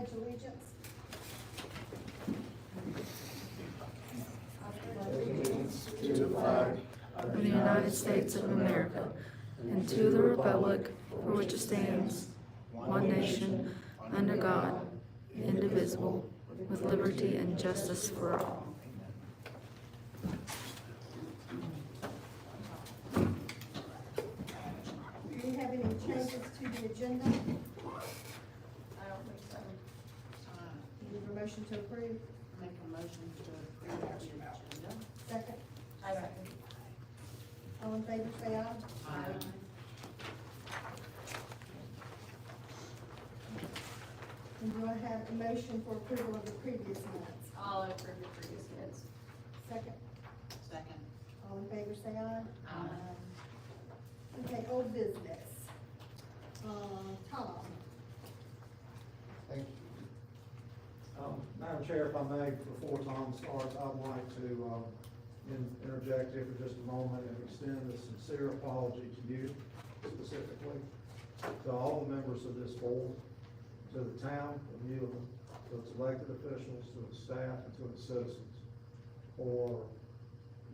pledge allegiance. Allegiance to the flag of the United States of America and to the republic for which it stands, one nation, under God, indivisible, with liberty and justice for all. Do you have any changes to the agenda? I don't think so. Need a motion to approve? Make a motion to approve the agenda. Second. I second. All in favor, say aye. Aye. And do I have a motion for approval of the previous minutes? I'll approve the previous minutes. Second. Second. All in favor, say aye. Aye. Okay, old business. Tom. Thank you. Madam Chair, if I may, before Tom starts, I'd like to interject here for just a moment and extend a sincere apology to you specifically, to all the members of this board, to the town of Newland, to its elected officials, to its staff, and to its citizens, for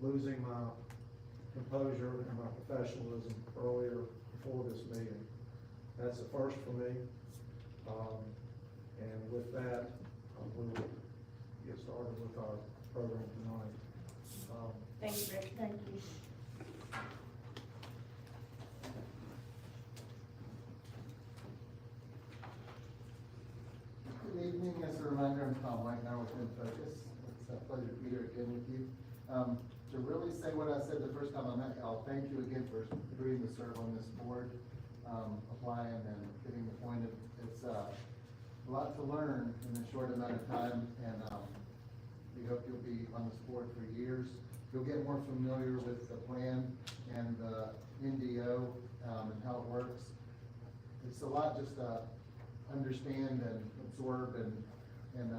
losing my composure and my professionalism earlier before this meeting. That's a first for me. And with that, we will get started with our program tonight. Thank you, Rick. Thank you. Good evening. As a reminder, I'm Tom Whitener with InFocus. It's a pleasure to be here again with you. To really say what I said the first time I met you, I'll thank you again for agreeing to serve on this board, applying and getting appointed. It's a lot to learn in a short amount of time, and we hope you'll be on this board for years. You'll get more familiar with the plan and the NDO and how it works. It's a lot just to understand and absorb and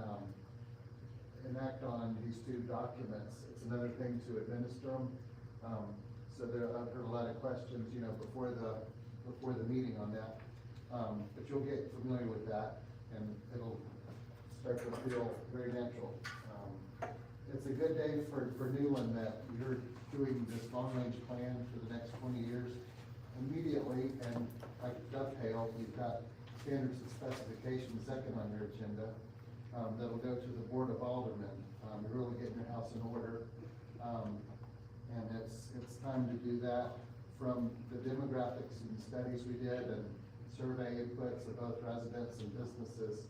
act on these two documents. It's another thing to administer them. So I've heard a lot of questions, before the meeting on that. But you'll get familiar with that, and it'll start to feel very natural. It's a good day for Newland that you're doing this long-range plan for the next 20 years. Immediately, and like dovetail, you've got standards and specifications second on your agenda. That'll go to the Board of Aldermen. You're really getting your house in order. And it's time to do that. From the demographics and studies we did and survey inputs of both residents and businesses,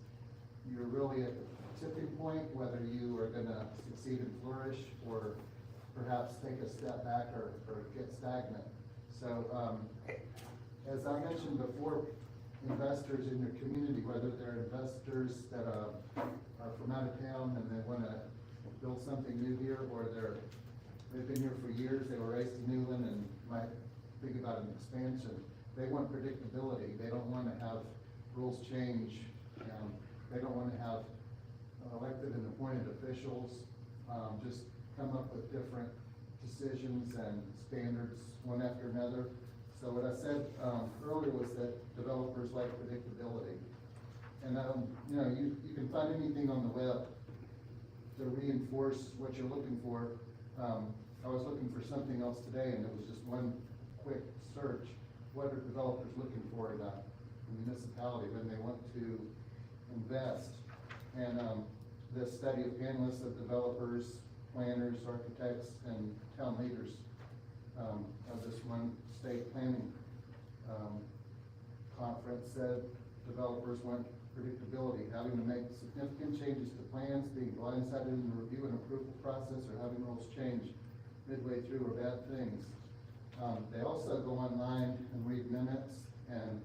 you're really at the tipping point, whether you are gonna succeed and flourish or perhaps take a step back or get stagnant. So, as I mentioned before, investors in your community, whether they're investors that are from out of town and they wanna build something new here, or they've been here for years, they were raised in Newland and might think about an expansion. They want predictability. They don't wanna have rules change. They don't wanna have elected and appointed officials just come up with different decisions and standards one after another. So what I said earlier was that developers like predictability. And you can find anything on the web to reinforce what you're looking for. I was looking for something else today, and it was just one quick search. What are developers looking for in a municipality when they want to invest? And the study of panelists of developers, planners, architects, and town leaders of this one state planning conference said developers want predictability, having to make significant changes to plans, being blindsided in the review and approval process, or having rules change midway through are bad things. They also go online and read minutes and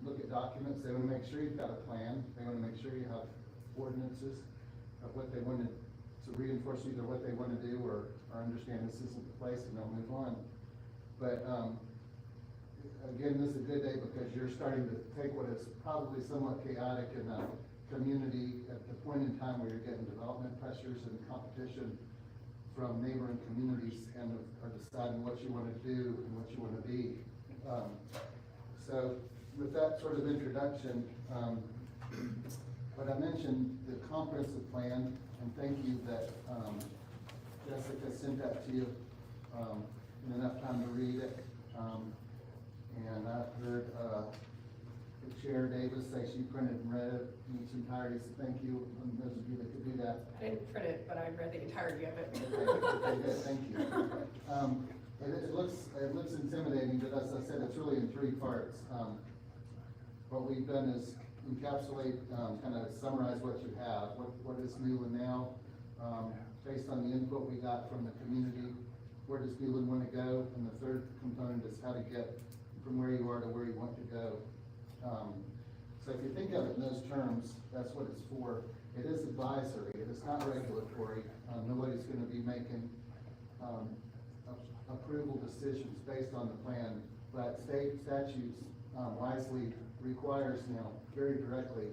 look at documents. They want to make sure you've got a plan. They want to make sure you have ordinances of what they want to reinforce either what they want to do or understand this isn't the place, and they'll move on. But again, this is a good day because you're starting to take what is probably somewhat chaotic in a community at the point in time where you're getting development pressures and competition from neighboring communities and are deciding what you want to do and what you want to be. So with that sort of introduction, But I mentioned the comprehensive plan, and thank you that, Jessica sent that to you, in enough time to read it. And I heard, the Chair Davis say she printed and read it in its entirety, so thank you, and those of you that could do that. I didn't print it, but I read the entirety of it. Okay, good, thank you. It looks intimidating, but as I said, it's really in three parts. What we've done is encapsulate, kind of summarize what you have, what is Newland now, based on the input we got from the community, where does Newland want to go, and the third component is how to get from where you are to where you want to go. So if you think of it in those terms, that's what it's for. It is advisory, it is not regulatory. Nobody's gonna be making, approval decisions based on the plan, but state statutes, wisely requires now very directly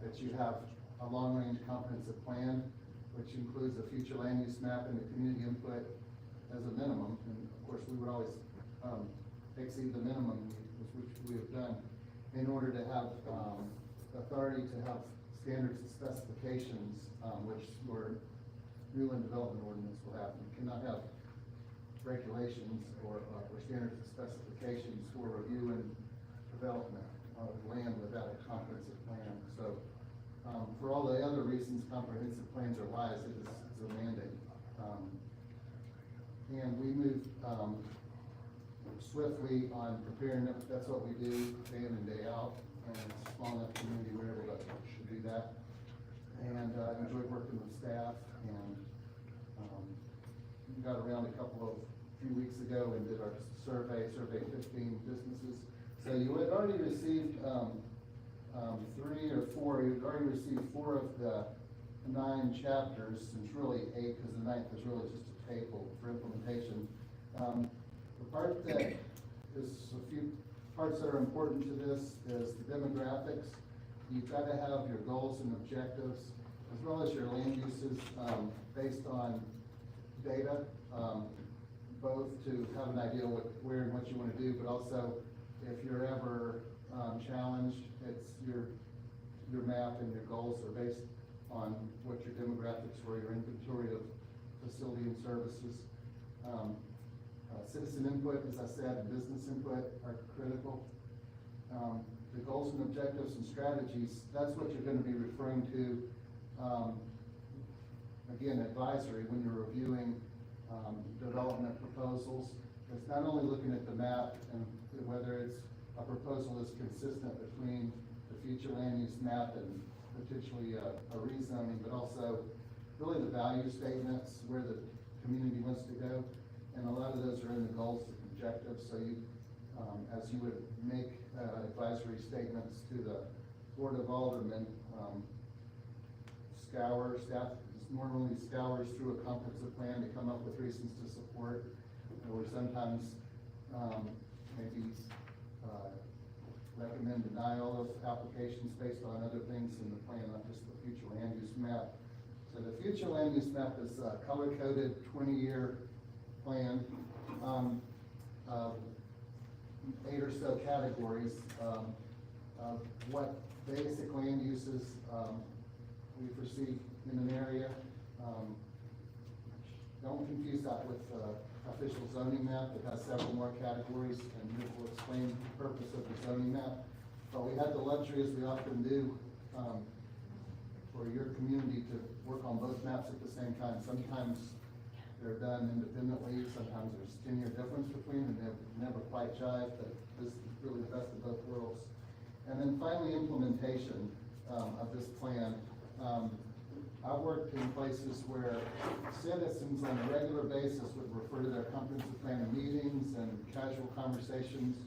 that you have a long-range comprehensive plan, which includes a future land use map and the community input as a minimum. And of course, we would always, exceed the minimum, which we have done, in order to have, authority to have standards and specifications, which your Newland Development Ordinance will have. You cannot have regulations or standards and specifications for review and development of land without a comprehensive plan. So, for all the other reasons comprehensive plans are wise, it's a mandate. And we moved, swiftly on preparing it. That's what we do day in and day out, and it's a small enough community, we're able to do that. And enjoyed working with staff, and we got around a few weeks ago and did our survey 15 businesses. So you had already received 3 or 4, you'd already received 4 of the 9 chapters, and it's really 8 because the 9th is really just a table for implementation. The part that is a few parts that are important to this is the demographics. You've got to have your goals and objectives, as well as your land uses, based on data, both to have an idea where and what you want to do, but also if you're ever challenged, it's your map and your goals are based on what your demographics were, your inventory of facility and services. Citizen input, as I said, and business input are critical. The goals and objectives and strategies, that's what you're going to be referring to, again, advisory, when you're reviewing development proposals. It's not only looking at the map and whether it's a proposal is consistent between the future land use map and potentially a rezoning, but also really the value statements, where the community wants to go. And a lot of those are in the goals and objectives. So you, as you would make advisory statements to the Board of Aldermen, staff normally scours through a comprehensive plan to come up with reasons to support, or sometimes maybe recommend denial of applications based on other things in the plan, not just the future land use map. So the future land use map is a color-coded 20-year plan, 8 or so categories of what basic land uses we foresee in an area. Don't confuse that with official zoning map. It has several more categories, and we will explain the purpose of the zoning map. But we had the luxury, as we often do, for your community to work on both maps at the same time. Sometimes they're done independently, sometimes there's 10-year difference between them, they've never quite jive, but this is really the best of both worlds. And then finally, implementation of this plan. I've worked in places where citizens on a regular basis would refer to their comprehensive plan meetings and casual conversations,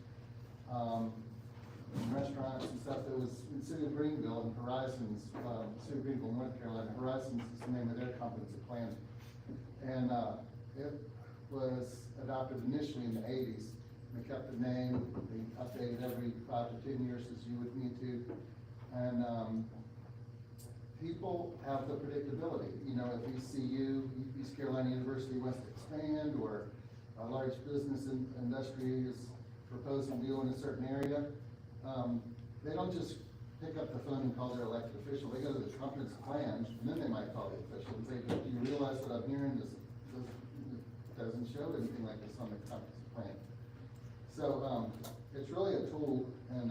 in restaurants and stuff. That was in the city of Greenville and Horizons, city of Greenville, North Carolina. Horizons is the name of their comprehensive plan. And it was adopted initially in the 80s. They kept the name, they updated every 5 to 10 years as you would need to. And people have the predictability. You know, if ECU, East Carolina University, wants to expand, or a large business industry is proposing to deal in a certain area, they don't just pick up the phone and call their elected official, they go to the comprehensive plan, and then they might call the official and say, do you realize what I'm hearing, this doesn't show anything like this on the comprehensive plan. So, it's really a tool, and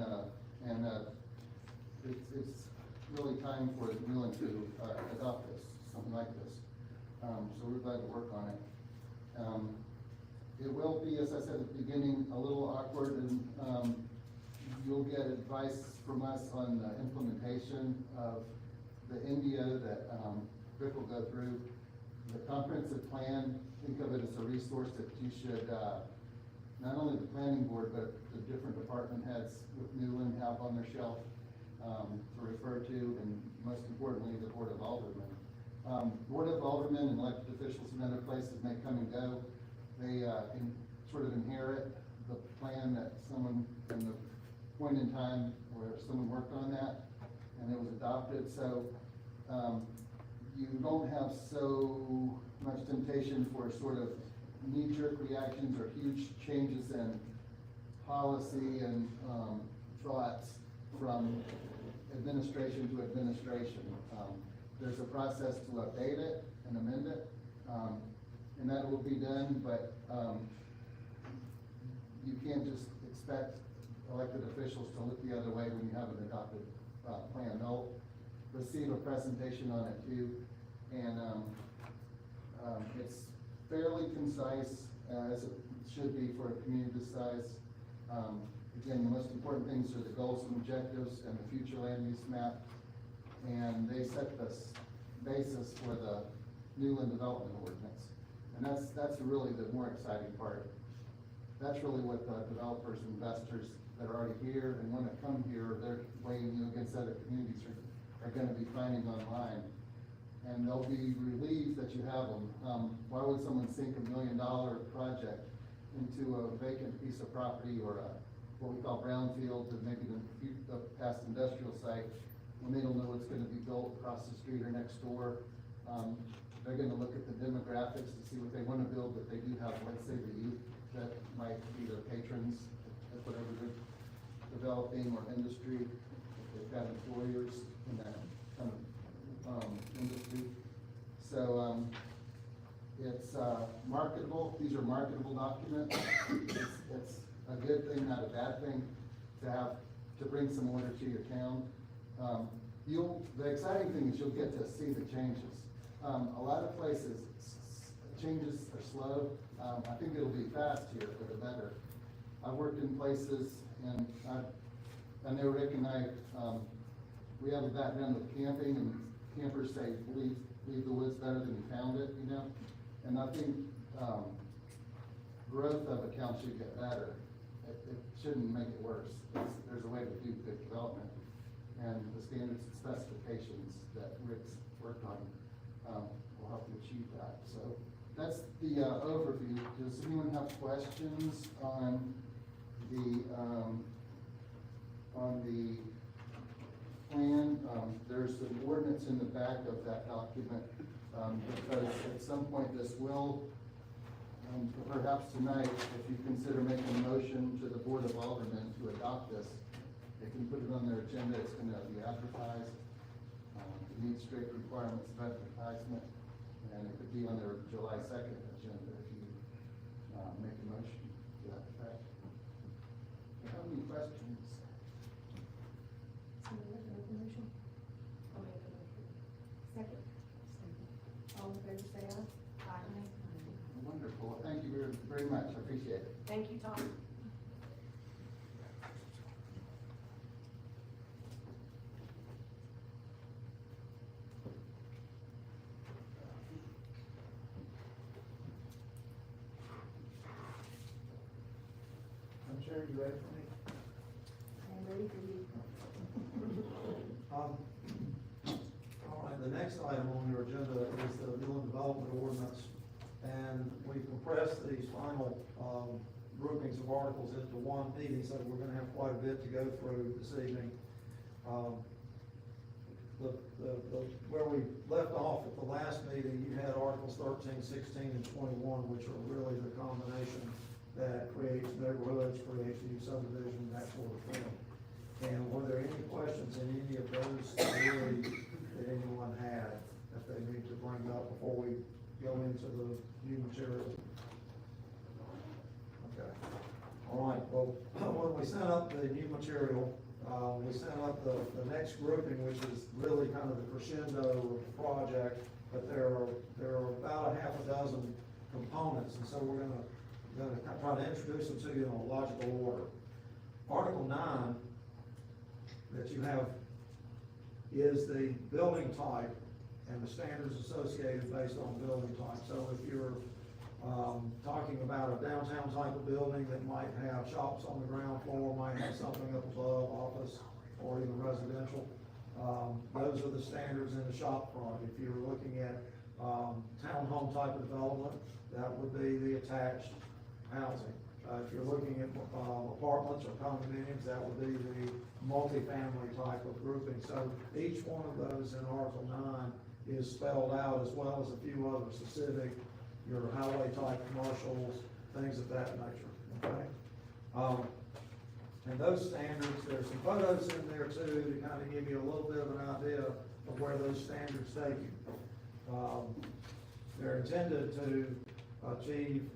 it's really time for Newland to, adopt this, something like this. So we're glad to work on it. It will be, as I said at the beginning, a little awkward, and, you'll get advice from us on the implementation of the NDO that, Rick will go through. The comprehensive plan, think of it as a resource that you should, not only the planning board, but the different department heads with Newland have on their shelf, to refer to, and most importantly, the Board of Aldermen. Board of Aldermen and elected officials in other places may come and go. They, can sort of inherit the plan that someone, in the point in time where someone worked on that, and it was adopted, so, you don't have so much temptation for sort of knee-jerk reactions or huge changes in policy and, thoughts from administration to administration. There's a process to update it and amend it, and that will be done, but, you can't just expect elected officials to look the other way when you have an adopted, plan. They'll receive a presentation on it too, and, it's fairly concise, as it should be for a community this size. Again, the most important things are the goals and objectives and the future land use map, and they set the basis for the Newland Development Ordinance. And that's really the more exciting part. That's really what the developers, investors that are already here and want to come here, they're weighing you against other communities are gonna be finding online. And they'll be relieved that you have them. Why would someone sink $1 million project into a vacant piece of property or what we call brownfield, and maybe the past industrial site, when they don't know what's gonna be built across the street or next door? They're gonna look at the demographics to see what they wanna build, but they do have, let's say, the youth that might be their patrons, at whatever they're developing, or industry, if they've got employers in that kind of, industry. So, it's, marketable. These are marketable documents. It's a good thing, not a bad thing, to have, to bring some order to your town. The exciting thing is you'll get to see the changes. A lot of places, changes are slow. I think it'll be fast here for the better. I've worked in places, and I know Rick and I, we have a background with camping, and campers say, leave the woods better than you found it, you know? And I think, growth of a town should get better. It shouldn't make it worse. There's a way to do good development. And the standards and specifications that Rick's worked on, will help you achieve that. So that's the, overview. Does anyone have questions on the plan? There's an ordinance in the back of that document, because at some point this will, perhaps tonight, if you consider making a motion to the Board of Aldermen to adopt this, they can put it on their agenda. It's gonna be advertised, to meet strict requirements of advertisement, and it could be on their July 2nd agenda if you, make a motion to that effect. Do you have any questions? Somebody make a motion? I'll make a motion. Second. All in favor, say aye. Wonderful. Thank you very, very much. I appreciate it. Thank you, Tom. I'm sure you ready for me? I'm ready for you. All right, the next item on your agenda is the Newland Development Ordinance. And we compressed these final, groupings of articles into one meeting, so we're gonna have quite a bit to go through this evening. Where we left off at the last meeting, you had Articles 13, 16, and 21, which are really the combination that creates neighborhoods, creates new subdivision, that sort of thing. And were there any questions in any of those three that anyone had that they need to bring up before we go into the new material? Okay. All right, well, when we sent up the new material, we sent up the next grouping, which is really kind of the crescendo of the project, but there are about a half a dozen components, and so we're gonna try to introduce them to you in a logical order. Article 9 that you have is the building type and the standards associated based on building type. So if you're talking about a downtown type of building that might have shops on the ground floor, might have something up above, office, or even residential, those are the standards in the shop front. If you're looking at townhome type of development, that would be the attached housing. If you're looking at apartments or condominiums, that would be the multifamily type of grouping. So each one of those in Article 9 is spelled out, as well as a few other specific, your highway type commercials, things of that nature, okay? And those standards, there's some photos in there too, to kind of give you a little bit of an idea of where those standards take you. They're intended to achieve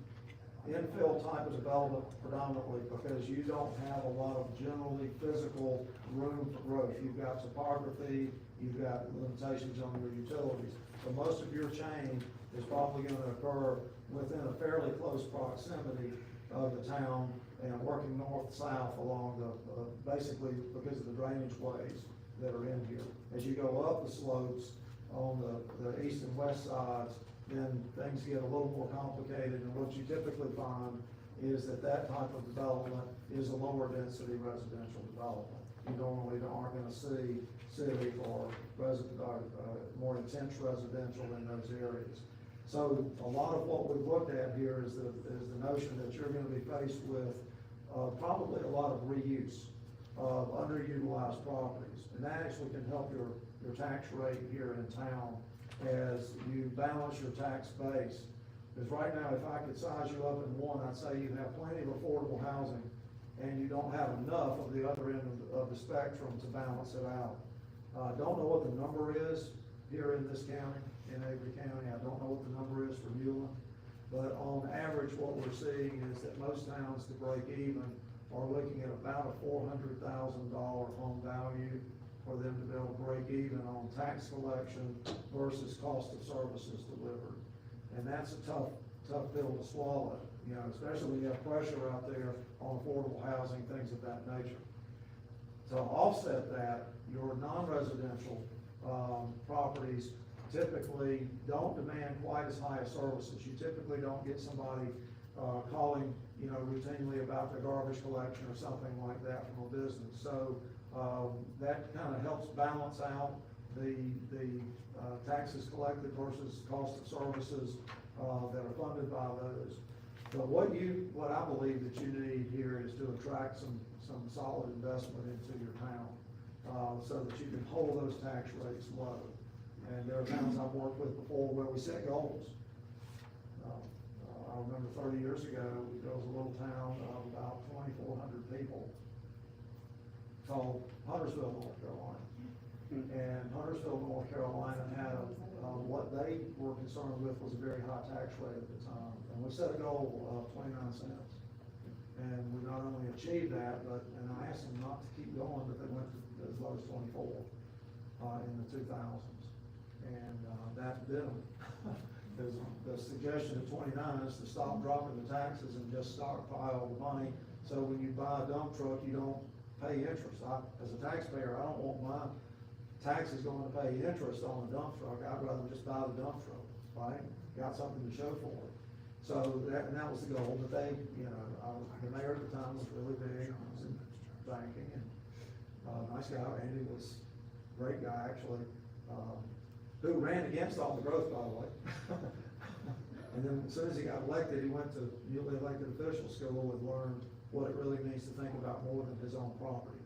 infill type of development predominantly because you don't have a lot of generally physical room for growth. You've got topography, you've got limitations on your utilities. So most of your change is probably gonna occur within a fairly close proximity of the town and working north-south along the, basically because of the drainage ways that are in here. As you go up the slopes on the east and west sides, then things get a little more complicated, and what you typically find is that type of development is a lower density residential development. You normally aren't gonna see civic or more intense residential in those areas. So a lot of what we've looked at here is the notion that you're gonna be faced with probably a lot of reuse of underutilized properties, and that actually can help your tax rate here in town as you balance your tax base. Because right now, if I could size you up in one, I'd say you have plenty of affordable housing, and you don't have enough of the other end of the spectrum to balance it out. Don't know what the number is here in this county, in Avery County. I don't know what the number is for Newland, but on average, what we're seeing is that most towns to break even are looking at about a $400,000 home value for them to be able to break even on tax collection versus cost of services delivered. And that's a tough pill to swallow, you know, especially when you have pressure out there on affordable housing, things of that nature. To offset that, your non-residential properties typically don't demand quite as high a services. You typically don't get somebody calling, you know, routinely about their garbage collection or something like that from a business. So that kind of helps balance out the taxes collected versus cost of services that are funded by those. But what I believe that you need here is to attract some solid investment into your town, so that you can hold those tax rates low. And there are towns I've worked with before where we set goals. I remember 30 years ago, there was a little town of about 2,400 people called Huntersville, North Carolina. And Huntersville, North Carolina had what they were concerned with was a very high tax rate at the time. And we set a goal of 29 cents. And we not only achieved that, and I asked them not to keep going, but they went to as low as 24 in the 2000s. And that did them. The suggestion of 29 is to stop dropping the taxes and just stockpile the money. So when you buy a dump truck, you don't pay interest. As a taxpayer, I don't want my taxes going to pay interest on a dump truck. I'd rather just buy the dump truck, right? Got something to show for it. So that was the goal. But they, you know, the mayor at the time was really big. I was in banking, and nice guy. Andy was a great guy, actually. Who ran against all the growth, by the way. And then as soon as he got elected, he went to newly elected official school and learned what it really means to think about more than his own property.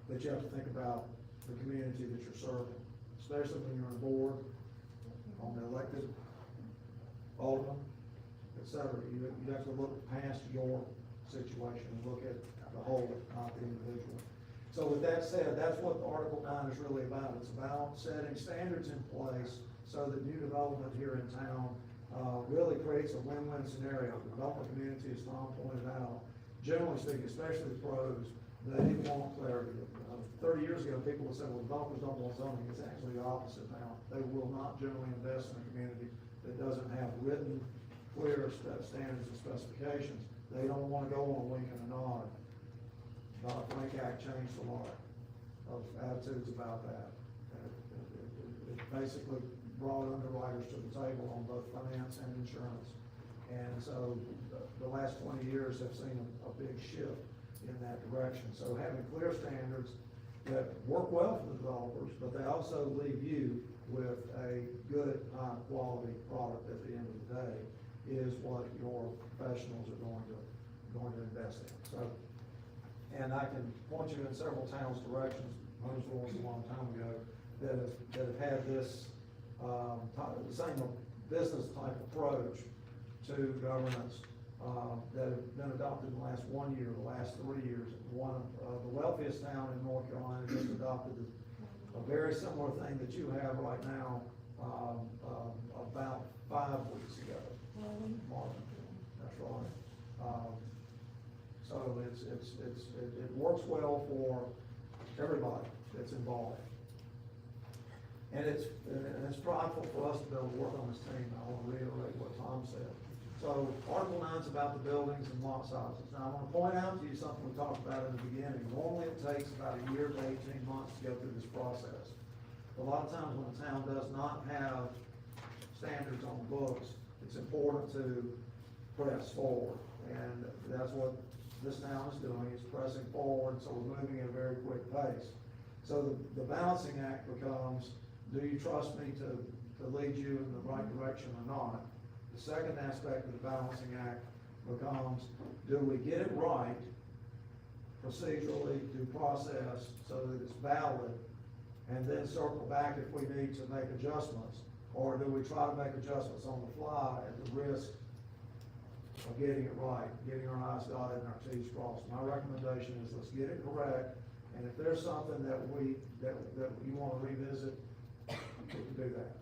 That you have to think about the community that you're serving, especially when you're on board, on the elected alderman, et cetera. You have to look past your situation and look at the whole, not the individual. So with that said, that's what Article 9 is really about. It's about setting standards in place so that new development here in town really creates a win-win scenario. The development community, as Tom pointed out, generally speaking, especially the pros, they want clarity. 30 years ago, people would say, well, developers don't want zoning. It's actually the opposite now. They will not generally invest in a community that doesn't have written, clear standards and specifications. They don't want to go on a wink and a nod. Dodd-Frank Act changed a lot of attitudes about that. It basically brought underwriters to the table on both finance and insurance. And so the last 20 years have seen a big shift in that direction. So having clear standards that work well for the developers, but they also leave you with a good, high-quality product at the end of the day is what your professionals are going to invest in. So, and I can point you in several towns' directions, Huntsville was a long time ago, that have had this, the same business type approach to governance, that have been adopted in the last 1 year, the last 3 years. One of the wealthiest town in North Carolina just adopted a very similar thing that you have right now, about 5 weeks ago. Marvin, that's right. So it works well for everybody that's involved. And it's prideful for us to be able to work on this team. I want to reiterate what Tom said. So Article 9 is about the buildings and lot sizes. Now, I want to point out to you something we talked about in the beginning. Normally, it takes about a year to 18 months to go through this process. A lot of times when a town does not have standards on the books, it's important to press forward. And that's what this town is doing, is pressing forward, so we're moving at a very quick pace. So the balancing act becomes, do you trust me to lead you in the right direction or not? The second aspect of the balancing act becomes, do we get it right procedurally, due process, so that it's valid, and then circle back if we need to make adjustments? Or do we try to make adjustments on the fly at the risk of getting it right, getting our I's dotted and our T's crossed? My recommendation is let's get it correct, and if there's something that you want to revisit, we can do that.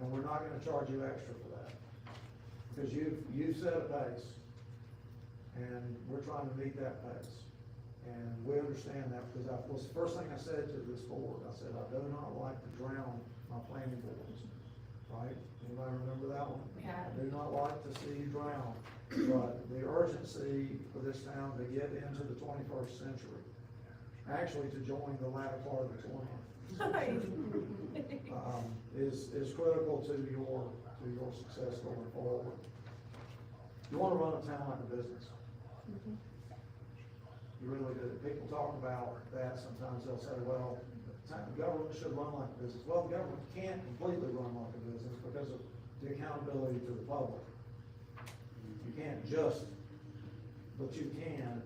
And we're not gonna charge you extra for that, because you've set a pace, and we're trying to meet that pace. And we understand that, because that was the first thing I said to this board. I said, I do not like to drown my planning boards, right? Anybody remember that one? Yeah. I do not like to see you drown, but the urgency for this town to get into the 21st century, actually to join the latter part of the 20th, is critical to your success going forward. You want to run a town like a business. You really do. People talk about that, sometimes they'll say, well, the government should run like a business. Well, the government can't completely run like a business because of the accountability to the public. You can't just, but you can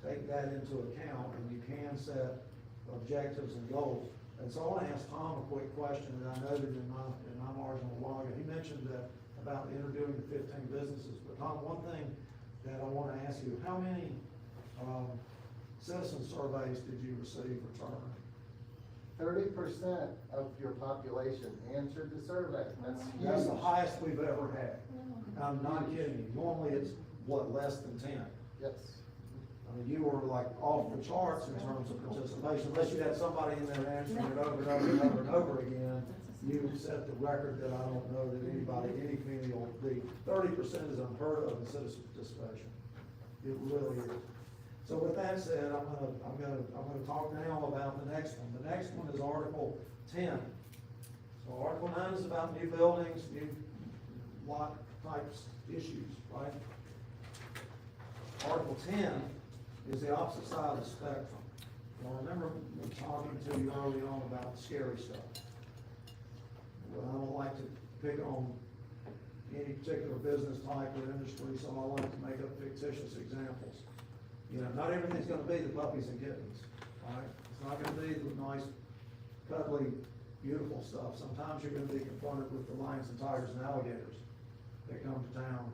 take that into account, and you can set objectives and goals. And so I want to ask Tom a quick question that I noted in my marginal log. He mentioned that about interviewing the 15 businesses. But Tom, one thing that I want to ask you, how many citizen surveys did you receive return? 30% of your population answered the survey. That's That's the huge. highest we've ever had. I'm not kidding you. Normally it's, what, less than 10? Yes. I mean, you were like off the charts in terms of participation, unless you had somebody in there answering it over and over and over and over again. You set the record that I don't know that anybody, any community will be. 30% is unheard of in citizen participation. It really is. So with that said, I'm gonna talk now about the next one. The next one is Article 10. So Article 9 is about new buildings, new lot types issues, right? Article 10 is the opposite side of the spectrum. Now, remember me talking to you early on about the scary stuff. Well, I don't like to pick on any particular business type or industry, so I like to make up fictitious examples. You know, not everything's gonna be the puppies and kittens, all right? It's not gonna be the nice, cuddly, beautiful stuff. Sometimes you're gonna be confronted with the lions and tigers and alligators that come to town.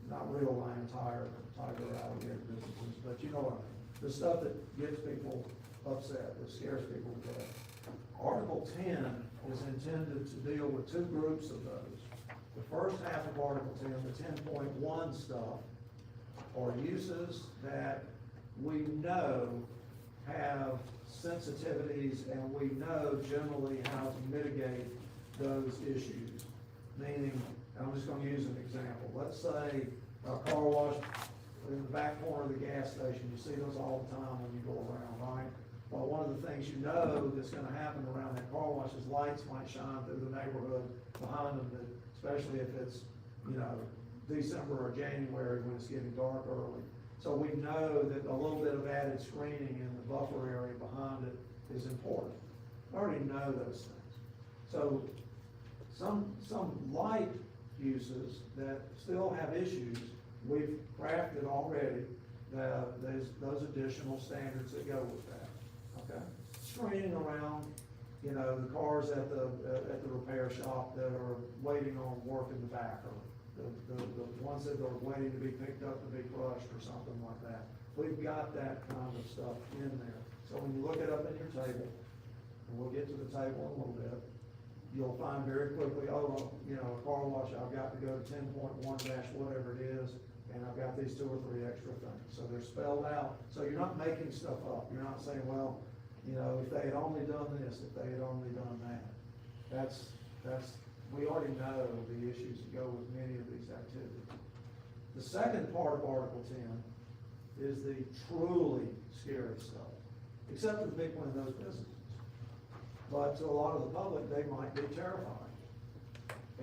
not real lion, tiger, alligator businesses, but you know what I mean. The stuff that gets people upset, that scares people to death. Article 10 is intended to deal with two groups of those. The first half of Article 10, the 10.1 stuff, are uses that we know have sensitivities and we know generally how to mitigate those issues. Meaning, and I'm just gonna use an example. Let's say a car wash in the back corner of the gas station. You see those all the time when you go around, right? Well, one of the things you know that's gonna happen around that car wash is lights might shine through the neighborhood behind them, that, especially if it's, you know, December or January when it's getting dark early. So we know that a little bit of added screening in the buffer area behind it is important. I already know those things. So some light uses that still have issues, we've crafted already those additional standards that go with that, okay? Screening around, you know, the cars at the repair shop that are waiting on work in the back, or the ones that are waiting to be picked up to be crushed or something like that. We've got that kind of stuff in there. So when you look it up in your table, and we'll get to the table in a little bit, you'll find very quickly, oh, you know, a car wash, I've got to go to 10.1 dash whatever it is, and I've got these 2 or 3 extra things. So they're spelled out. So you're not making stuff up. You're not saying, well, you know, if they had only done this, if they had only done that. We already know the issues that go with many of these activities. The second part of Article 10 is the truly scary stuff, except for the people in those businesses. But to a lot of the public, they might be terrifying.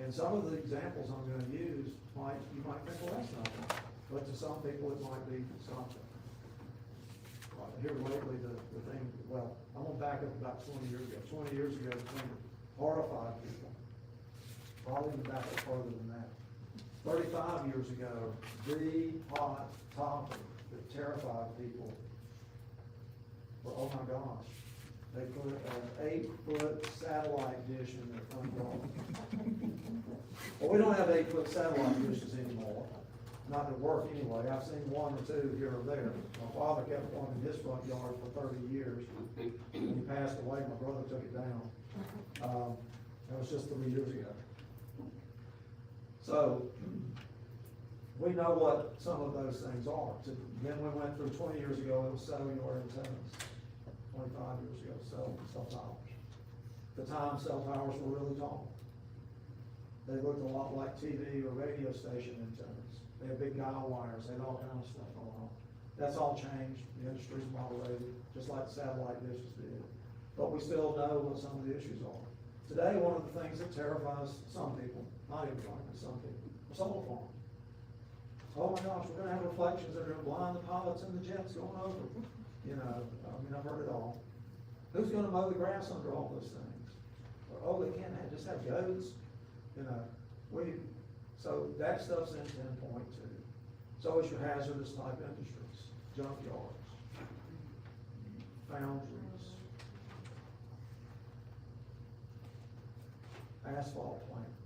And some of the examples I'm gonna use you might think, well, that's nothing, but to some people, it might be something. Here lately, the thing, well, I'm gonna back up about 20 years ago. 20 years ago, the thing that horrified people, probably even back up further than that. 35 years ago, the hot topic that terrified people were, oh my gosh, they put an 8-foot satellite dish in their front yard. Well, we don't have 8-foot satellite dishes anymore, not that work anyway. I've seen 1 or 2 here or there. My father kept one in his front yard for 30 years. When he passed away, my brother took it down. That was just 3 years ago. So, we know what some of those things are. Then we went through 20 years ago, it was cellular antennas. 25 years ago, cell towers. At the time, cell towers were really tall. They looked a lot like TV or radio station antennas. They had big guy wires, they had all kinds of stuff going on. That's all changed, the industry's moderated, just like satellite dishes did. But we still know what some of the issues are. Today, one of the things that terrifies some people, not everybody, but some people, are solar farms. Oh my gosh, we're gonna have reflections that are gonna blind the pilots and the jets going over. You know, I mean, I've heard it all. Who's gonna mow the grass under all those things? Or, oh, they can't just have goats, you know. So that stuff's in 10.2. So is your hazardous type industries, junkyards, foundries, asphalt plants.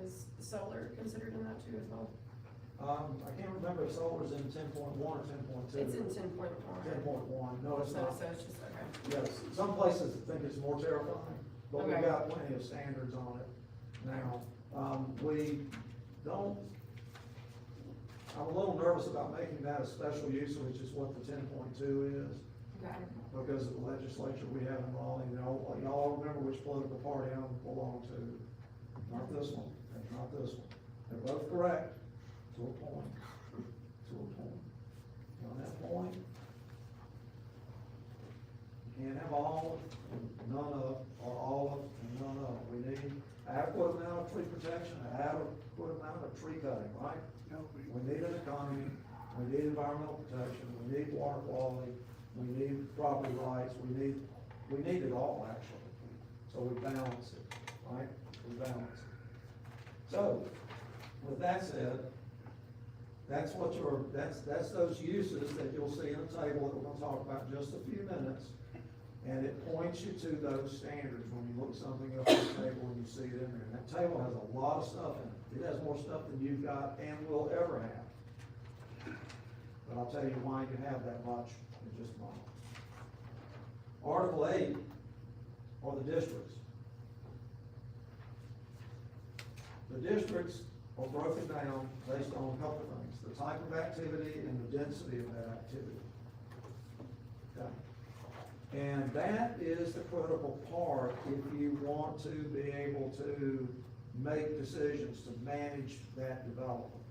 Is solar considered in that too as well? I can't remember if solar's in 10.1 or 10.2. It's in 10.1. 10.1, no, it's So not. it's just, okay. Yes, some places think it's more terrifying, but we've Okay. got plenty of standards on it now. We don't, I'm a little nervous about making that a special use, which is what the 10.2 is, Okay. because of the legislature we have in Raleigh. Y'all remember which political party I belong to? Not this one, and not this one. They're both correct, to a point, to a point. On that point, you can't have all and none of, or all of and none of. We need adequate amount of tree protection, adequate amount of tree cutting, right? We need an economy, we need environmental protection, we need water quality, we need property rights, we need it all, actually. So we balance it, right? We balance it. So, with that said, that's those uses that you'll see in a table that we're gonna talk about in just a few minutes. And it points you to those standards when you look something up on the table and you see it in there. And that table has a lot of stuff in it. It has more stuff than you've got and will ever have. but I'll tell you why you have that much in just a moment. Article 8 are the districts. The districts are broken down based on a couple of things, the type of activity and the density of that activity. Okay? And that is the critical part if you want to be able to make decisions to manage that development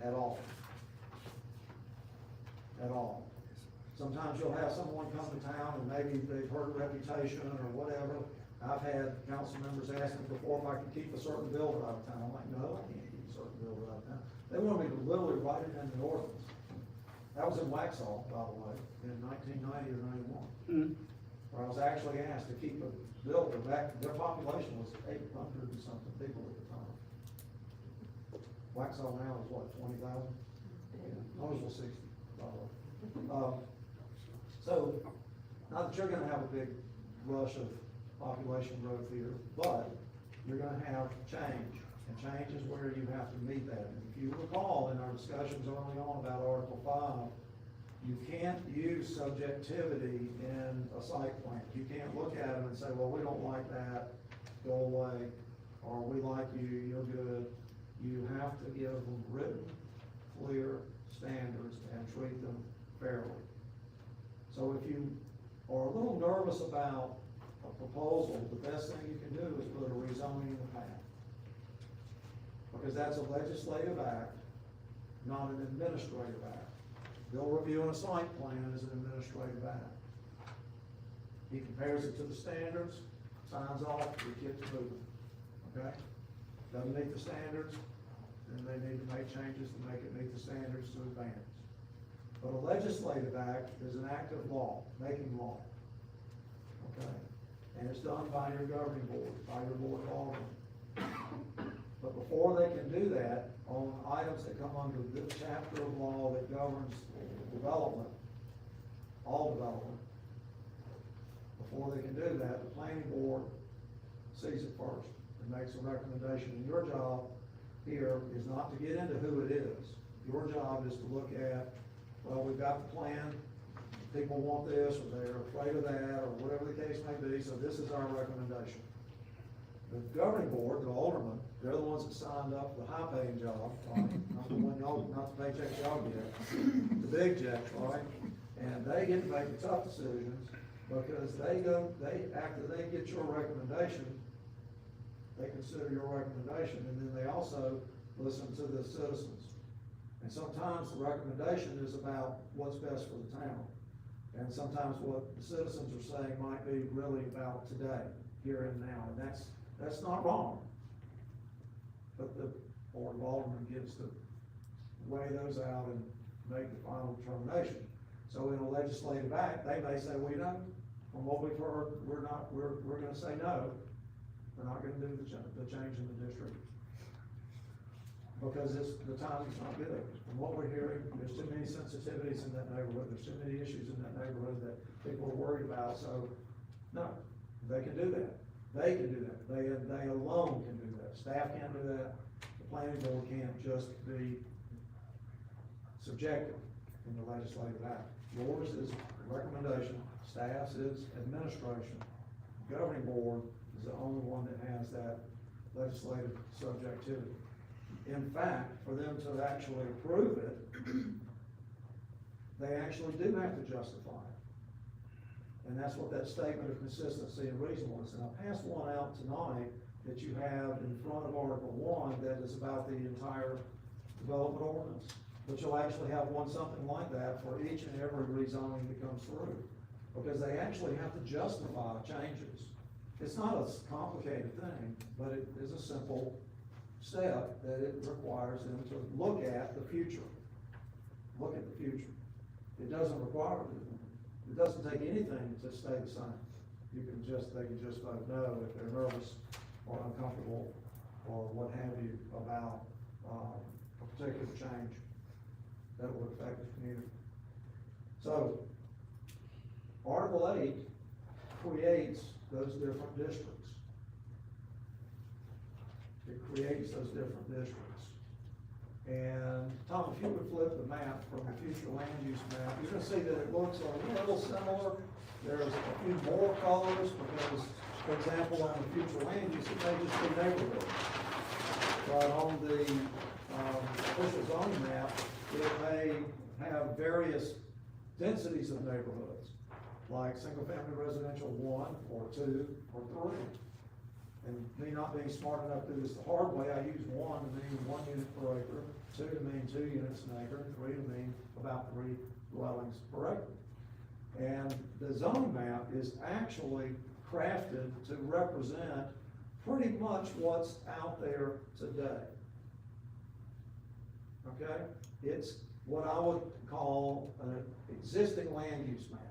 at all. At all. Sometimes you'll have someone come to town and maybe they've heard a reputation or whatever. I've had council members ask me before if I could keep a certain builder out of town. I'm like, no, I can't keep a certain builder out of town. They wanted me to literally write it in the ordinance. That was in Waxhaw, by the way, in 1990 or 91. Where I was actually asked to keep a builder back, their population was 800 and something people at the time. Waxhaw now is what, 20,000? Ours was 60, by the way. So, not that you're gonna have a big rush of population growth here, but you're gonna have change, and change is where you have to meet that. And if you recall in our discussions early on about Article 5, you can't use subjectivity in a site plan. You can't look at them and say, well, we don't like that, go away, or we like you, you're good. You have to give them written, clear standards and treat them fairly. So if you are a little nervous about a proposal, the best thing you can do is put a rezoning in the path. Because that's a legislative act, not an administrative act. Bill review and a site plan is an administrative act. He compares it to the standards, signs off, we get to moving, okay? Doesn't meet the standards, then they need to make changes to make it meet the standards to advance. But a legislative act is an act of law, making law, okay? And it's done by your governing board, by your board of aldermen. But before they can do that, on items that come under this chapter of law that governs development, all development, before they can do that, the planning board sees it first and makes a recommendation. And your job here is not to get into who it is. Your job is to look at, well, we've got the plan, people want this, or they're afraid of that, or whatever the case may be, so this is our recommendation. The governing board, the aldermen, they're the ones that signed up for the high-paying job, right? Not the one y'all, not the paycheck y'all get, the big checks, right? And they get to make the tough decisions, because after they get your recommendation, they consider your recommendation, and then they also listen to the citizens. And sometimes the recommendation is about what's best for the town. And sometimes what the citizens are saying might be really about today, here and now, and that's not wrong. But the board of aldermen gets to weigh those out and make the final determination. So in a legislative act, they may say, well, you know, from what we've heard, we're gonna say no. We're not gonna do the change in the district. Because the timing's not good. From what we're hearing, there's too many sensitivities in that neighborhood, there's too many issues in that neighborhood that people are worried about, so, no, they can do that. They can do that. They alone can do that. Staff can't do that. The planning board can't just be subjective in the legislative act. Yours is recommendation, staff's is administration. The governing board is the only one that has that legislative subjectivity. In fact, for them to actually approve it, they actually do have to justify it. And that's what that statement of consistency and reasonableness, and I passed one out tonight that you have in front of Article 1 that is about the entire development ordinance. But you'll actually have one something like that for each and every rezoning that comes through. Because they actually have to justify changes. It's not a complicated thing, but it is a simple step that it requires them to look at the future. Look at the future. It doesn't require it doesn't take anything to stay the same. They can just vote no if they're nervous or uncomfortable or what have you about a particular change that would affect the community. So, Article 8 creates those different districts. It creates those different districts. And Tom, if you would flip the map from the future land use map, you're gonna see that it looks a little similar. There's a few more colors because, for example, on the future land use, it may just be neighborhoods. But on the, official zoning map, it may have various densities of neighborhoods, like single-family residential 1 or 2 or 3. And me not being smart enough to do this the hard way, I use 1 to mean 1 unit per acre, 2 to mean 2 units an acre, and 3 to mean about 3 dwellings per acre. And the zoning map is actually crafted to represent pretty much what's out there today. Okay? It's what I would call an existing land use map,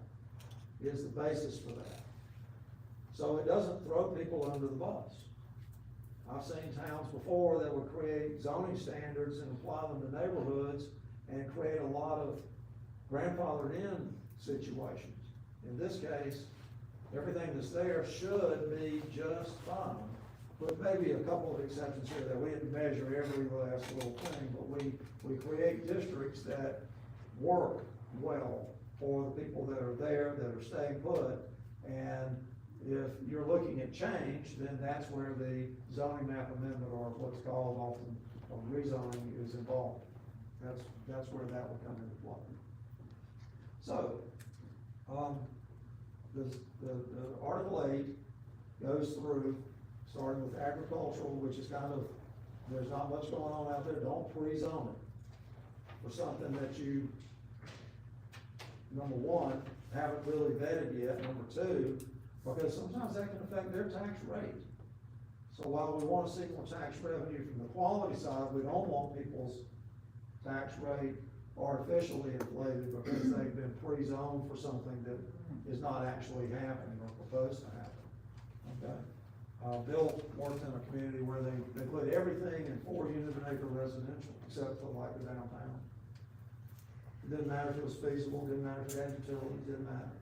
is the basis for that. So it doesn't throw people under the bus. I've seen towns before that would create zoning standards and apply them to neighborhoods and create a lot of grandfathered in situations. In this case, everything that's there should be just fine. But maybe a couple of exceptions here that we didn't measure every last little thing, but we create districts that work well for the people that are there, that are staying put. And if you're looking at change, then that's where the zoning map amendment, or what's called often rezoning, is involved. That's where that would come into play. So, the Article 8 goes through, starting with agricultural, which is kind of, there's not much going on out there. Don't pre-zone it for something that you, number one, haven't really vetted yet. Number two, because sometimes that can affect their tax rate. So while we want to see more tax revenue from the quality side, we don't want people's tax rate artificially inflated because they've been pre-zoned for something that is not actually happening or proposed to happen. Okay? Bill worked in a community where they put everything in 4 unit an acre residential, except for like the downtown. It didn't matter if it was feasible, didn't matter if it had utilities, didn't matter.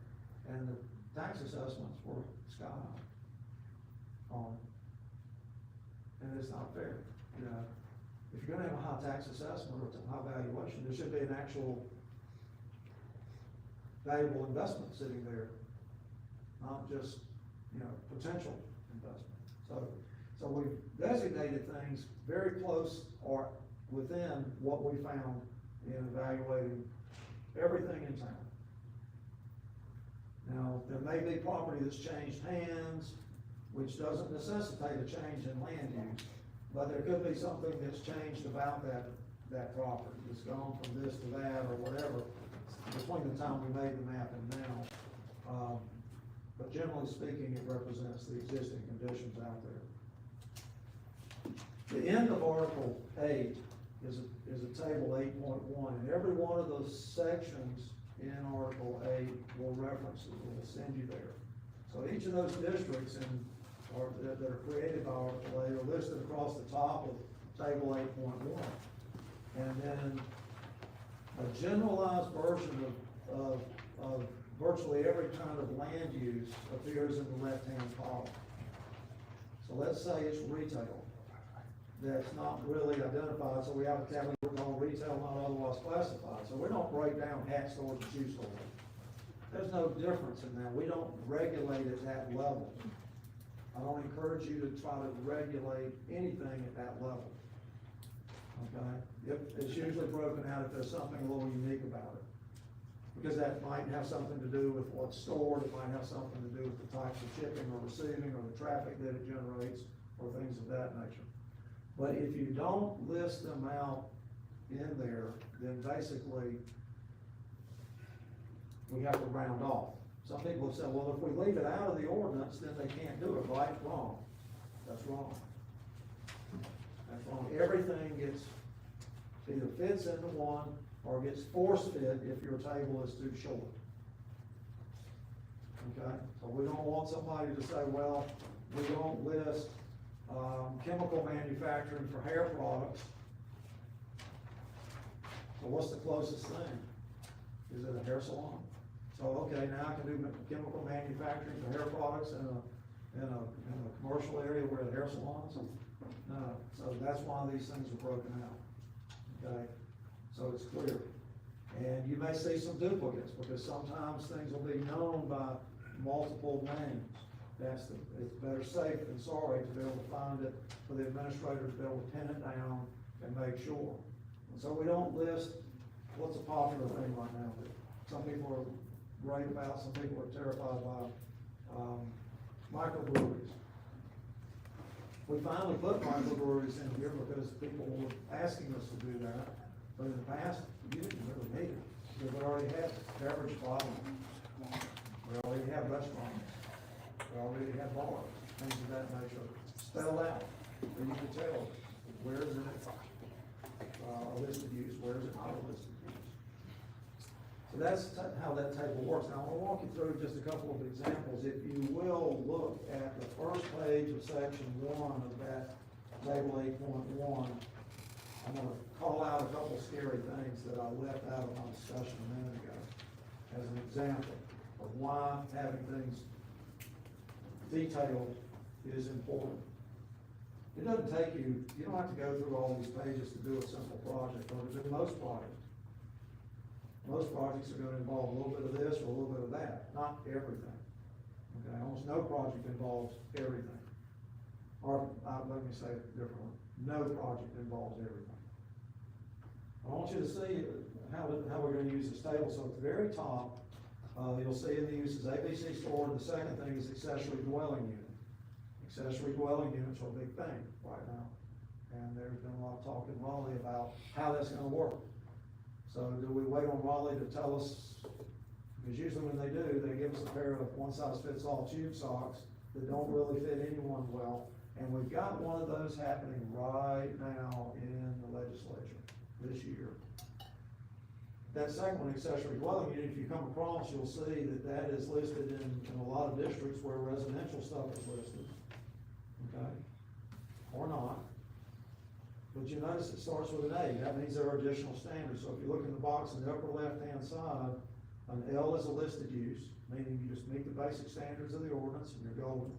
And the tax assessments were sky high on it. And it's not fair, you know. If you're gonna have a high tax assessment or a high valuation, there should be an actual valuable investment sitting there, not just, you know, potential investment. So we've designated things very close or within what we found in evaluating everything in town. Now, there may be property that's changed hands, which doesn't necessitate a change in land use, but there could be something that's changed about that property. It's gone from this to that or whatever, between the time we made the map and now. But generally speaking, it represents the existing conditions out there. The end of Article 8 is a table 8.1, and every one of those sections in Article 8 will reference it, will send you there. So each of those districts that are created by Article 8 are listed across the top of table 8.1. And then a generalized version of virtually every kind of land use appears in the left-hand column. So let's say it's retail. That's not really identified, so we have a category called retail not otherwise classified. So we don't break down hat stores and shoe stores. There's no difference in that. We don't regulate at that level. I don't encourage you to try to regulate anything at that level. Okay? It's usually broken out if there's something a little unique about it. Because that might have something to do with what's stored, it might have something to do with the types of shipping or receiving or the traffic that it generates or things of that nature. But if you don't list them out in there, then basically we have to round off. Some people have said, well, if we leave it out of the ordinance, then they can't do it, right? Wrong. That's wrong. That's wrong. Everything gets, either fits into one or gets force-fit if your table is too short. Okay? So we don't want somebody to say, well, we don't list chemical manufacturing for hair products. So what's the closest thing? Is it a hair salon? So, okay, now I can do chemical manufacturing for hair products in a commercial area where the hair salons? No, so that's why these things are broken out. okay? So it's clear. And you may see some duplicates, because sometimes things will be known by multiple names. It's better safe than sorry to be able to find it, for the administrator to be able to pin it down and make sure. And so we don't list, what's a popular thing right now that some people are great about, some people are terrified by, microbreweries. We finally put microbreweries in here because people were asking us to do that, but in the past, you didn't really need it. Because we already had beverage bottling, we already have restaurants, we already have bars, things of that nature, spelled out, where you can tell, where is it, a listed use, where is it not a listed use. So that's how that table works. Now, I wanna walk you through just a couple of examples. If you will look at the first page of section 1 of that table 8.1, I'm gonna call out a couple scary things that I left out of my discussion a minute ago as an example of why having things detailed is important. It doesn't take you don't have to go through all these pages to do a simple project, or to do most projects. Most projects are gonna involve a little bit of this or a little bit of that, not everything. Okay, almost no project involves everything. Or, let me say it differently, no project involves everything. I want you to see how we're gonna use this table. So at the very top, you'll see in the uses ABC store, and the second thing is accessory dwelling unit. Accessory dwelling units are a big thing right now. And there's been a lot of talk in Raleigh about how that's gonna work. So do we wait on Raleigh to tell us, because usually when they do, they give us a pair of one-size-fits-all tube socks that don't really fit anyone well. And we've got one of those happening right now in the legislature this year. That second one, accessory dwelling unit, if you come across, you'll see that that is listed in a lot of districts where residential stuff is listed. Okay? Or not. But you notice it starts with an A, that means there are additional standards. So if you look in the box in the upper left-hand side, an L is a listed use, meaning you just meet the basic standards of the ordinance and you're golden.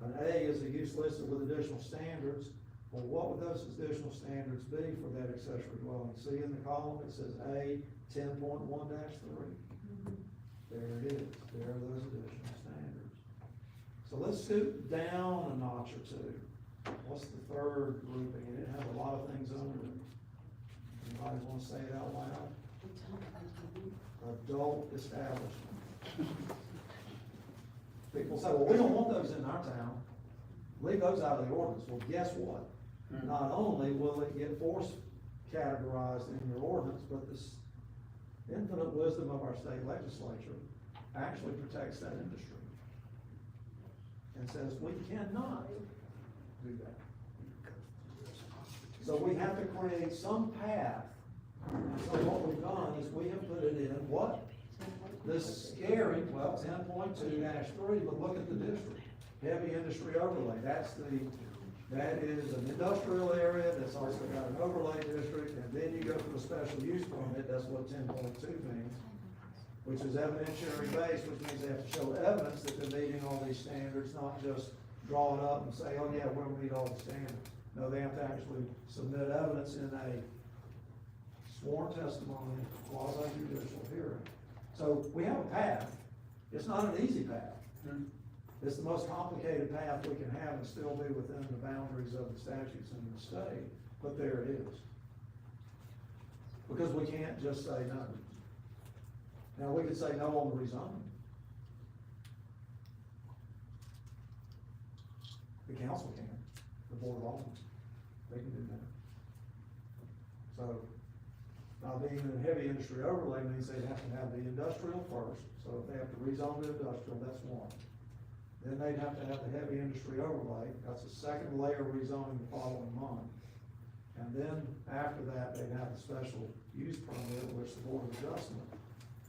An A is a use listed with additional standards. Well, what would those additional standards be for that accessory dwelling? See in the column, it says A 10.1-3. There it is, there are those additional standards. So let's scoot down a notch or two. What's the third grouping? And it has a lot of things under it. Anybody want to say it out loud? Adult establishment. People say, well, we don't want those in our town. Leave those out of the ordinance. Well, guess what? Not only will it get force categorized in your ordinance, but this infinite wisdom of our state legislature actually protects that industry. And says we cannot do that. So we have to create some path. So what we've done is we have put it in what? This scary, well, 10.2-3, but look at the district. Heavy industry overlay, that is an industrial area that's also got an overlay district, and then you go for the special use permit, that's what 10.2 means, which is evidentiary based, which means they have to show evidence that they're meeting all these standards, not just draw it up and say, oh yeah, we're gonna meet all the standards. No, they have to actually submit evidence in a sworn testimony, quasi-judicial hearing. So we have a path. It's not an easy path. It's the most complicated path we can have and still be within the boundaries of the statutes in the state, but there it is. Because we can't just say no. Now, we could say no on the rezoning. The council can, the board of aldermen, they can do that. So, now being in a heavy industry overlay means they'd have to have the industrial first, so if they have to rezone to industrial, that's one. Then they'd have to have the heavy industry overlay, that's a second layer of rezoning the following month. And then after that, they'd have the special use permit, which the Board of Adjustment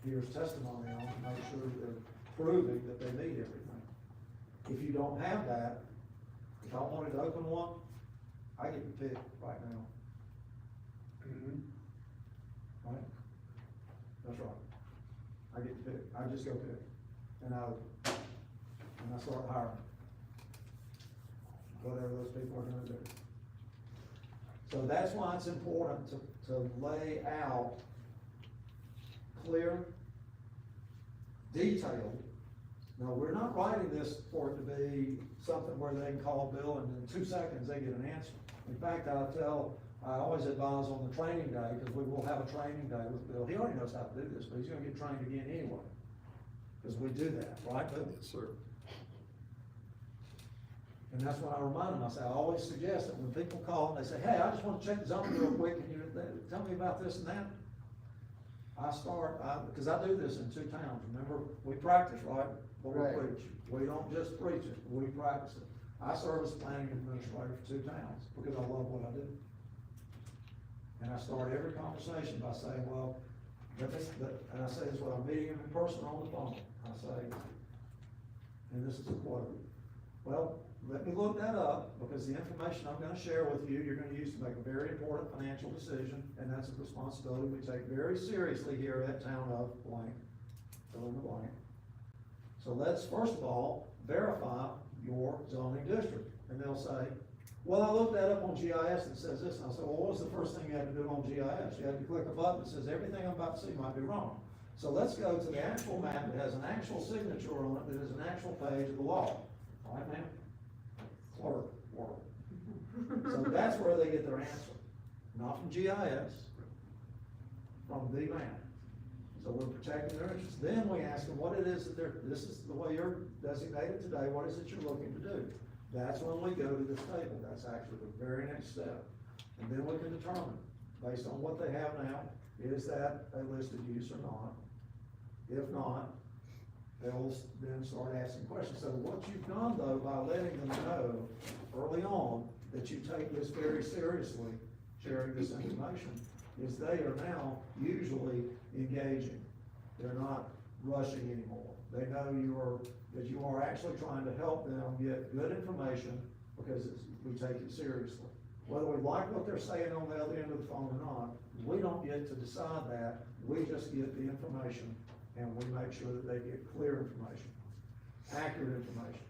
hears testimony on to make sure that they're proving that they meet everything. If you don't have that, if I wanted to open one, I get to pick right now. Right? That's right. I get to pick, I just go pick, and I start hiring. Whatever those people are gonna do. So that's why it's important to lay out clear, detailed. Now, we're not writing this for it to be something where they can call Bill and in 2 seconds they get an answer. In fact, I always advise on the training day, because we will have a training day with Bill. He already knows how to do this, but he's gonna get trained again anyway. Because we do that, right, Bill? Yes, sir. And that's what I remind them, I say, I always suggest that when people call and they say, hey, I just wanna check the zoning real quick, can you tell me about this and that? Because I do this in 2 towns, remember, we practice, right? What we Right. preach, we don't just preach it, we practice it. I serve as planning administrator for 2 towns, because I love what I do. And I start every conversation by saying, well, and I say this when I'm meeting them in person or on the phone, I say, and this is a quote, well, let me look that up, because the information I'm gonna share with you, you're gonna use to make a very important financial decision, and that's a responsibility we take very seriously here at Town of blank, fill in the blank. So let's, first of all, verify your zoning district, and they'll say, well, I looked that up on GIS and it says this, and I said, well, what was the first thing you had to do on GIS? You had to click a button that says everything I'm about to see might be wrong. So let's go to the actual map that has an actual signature on it, that is an actual page of the law. All right, ma'am? Clerk world. So that's where they get their answer, not from GIS, from the map. So we're protecting their interests. Then we ask them what it is that this is the way you're designated today, what is it you're looking to do? That's when we go to this table, that's actually the very next step. And then we can determine, based on what they have now, is that a listed use or not? If not, they'll then start asking questions. So what you've done though, by letting them know early on that you take this very seriously, sharing this information, is they are now usually engaging. They're not rushing anymore. They know that you are actually trying to help them get good information, because we take it seriously. Whether we like what they're saying on the other end of the phone or not, we don't get to decide that. We just get the information, and we make sure that they get clear information, accurate information.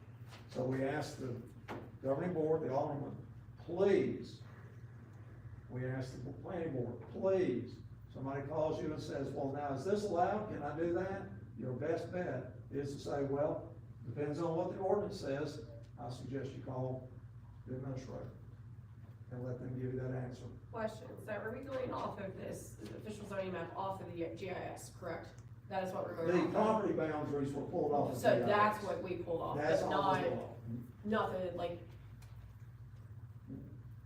So we ask the governing board, the alderman, please, we ask the planning board, please, somebody calls you and says, well, now, is this allowed? Can I do that? Your best bet is to say, well, depends on what the ordinance says. I suggest you call the administrator and let them give you that answer. Question, so are we going off of this official zoning map off of the GIS, correct? That is what we're The going off property boundaries were pulled off. of? of So GIS. that's what we pulled off, That's but all not, we pulled off. nothing like.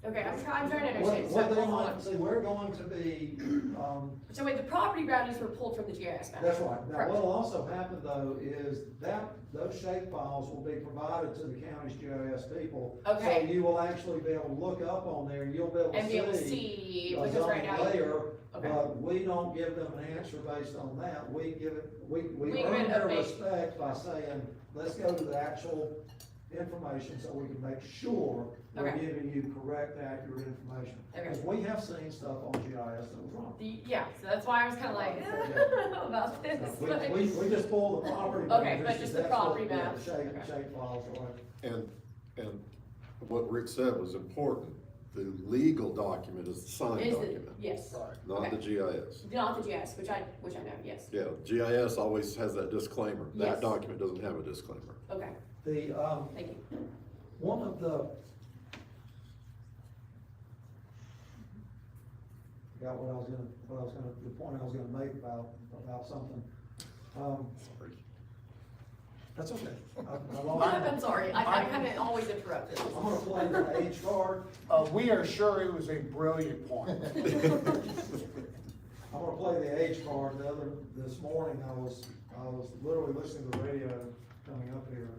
Okay, I'm trying to understand, What so they hold want, on. see, we're going to be, So wait, the property boundaries were pulled from the GIS map? that's right. Now, Correct. what'll also happen though is that those shape files will be provided to the county's GIS people. Okay. So you will actually be able to look up on there and you'll be able And be able to to see see, the because right zoning now. layer, Okay. but we don't give them an answer based on that. We give it, we We earn give it their a base. respect by saying, let's go to the actual information so we can make sure we're Okay. giving you correct, accurate information. Okay. Because we have seen stuff on GIS that was wrong. Yeah, so that's why I was kinda like, I don't know about this. but- We just pull the property. Okay, boundaries, but just the that's what- property yeah, map. the Shape, Okay. shape files are like. And what Rick said was important. The legal document is the signed Is the, document, yes, not the Okay. GIS. not the GIS, which I know, yes, Yeah, GIS always has that disclaimer. Yes. That document doesn't have a disclaimer. okay, The, thank you. one of the, forgot the point I was gonna make about something. Sorry. That's okay. I lost I'm sorry, I kinda always interrupt this. I'm gonna play the age card. We are sure it was a brilliant point. I'm gonna play the age card. This morning, I was literally listening to the radio coming up here,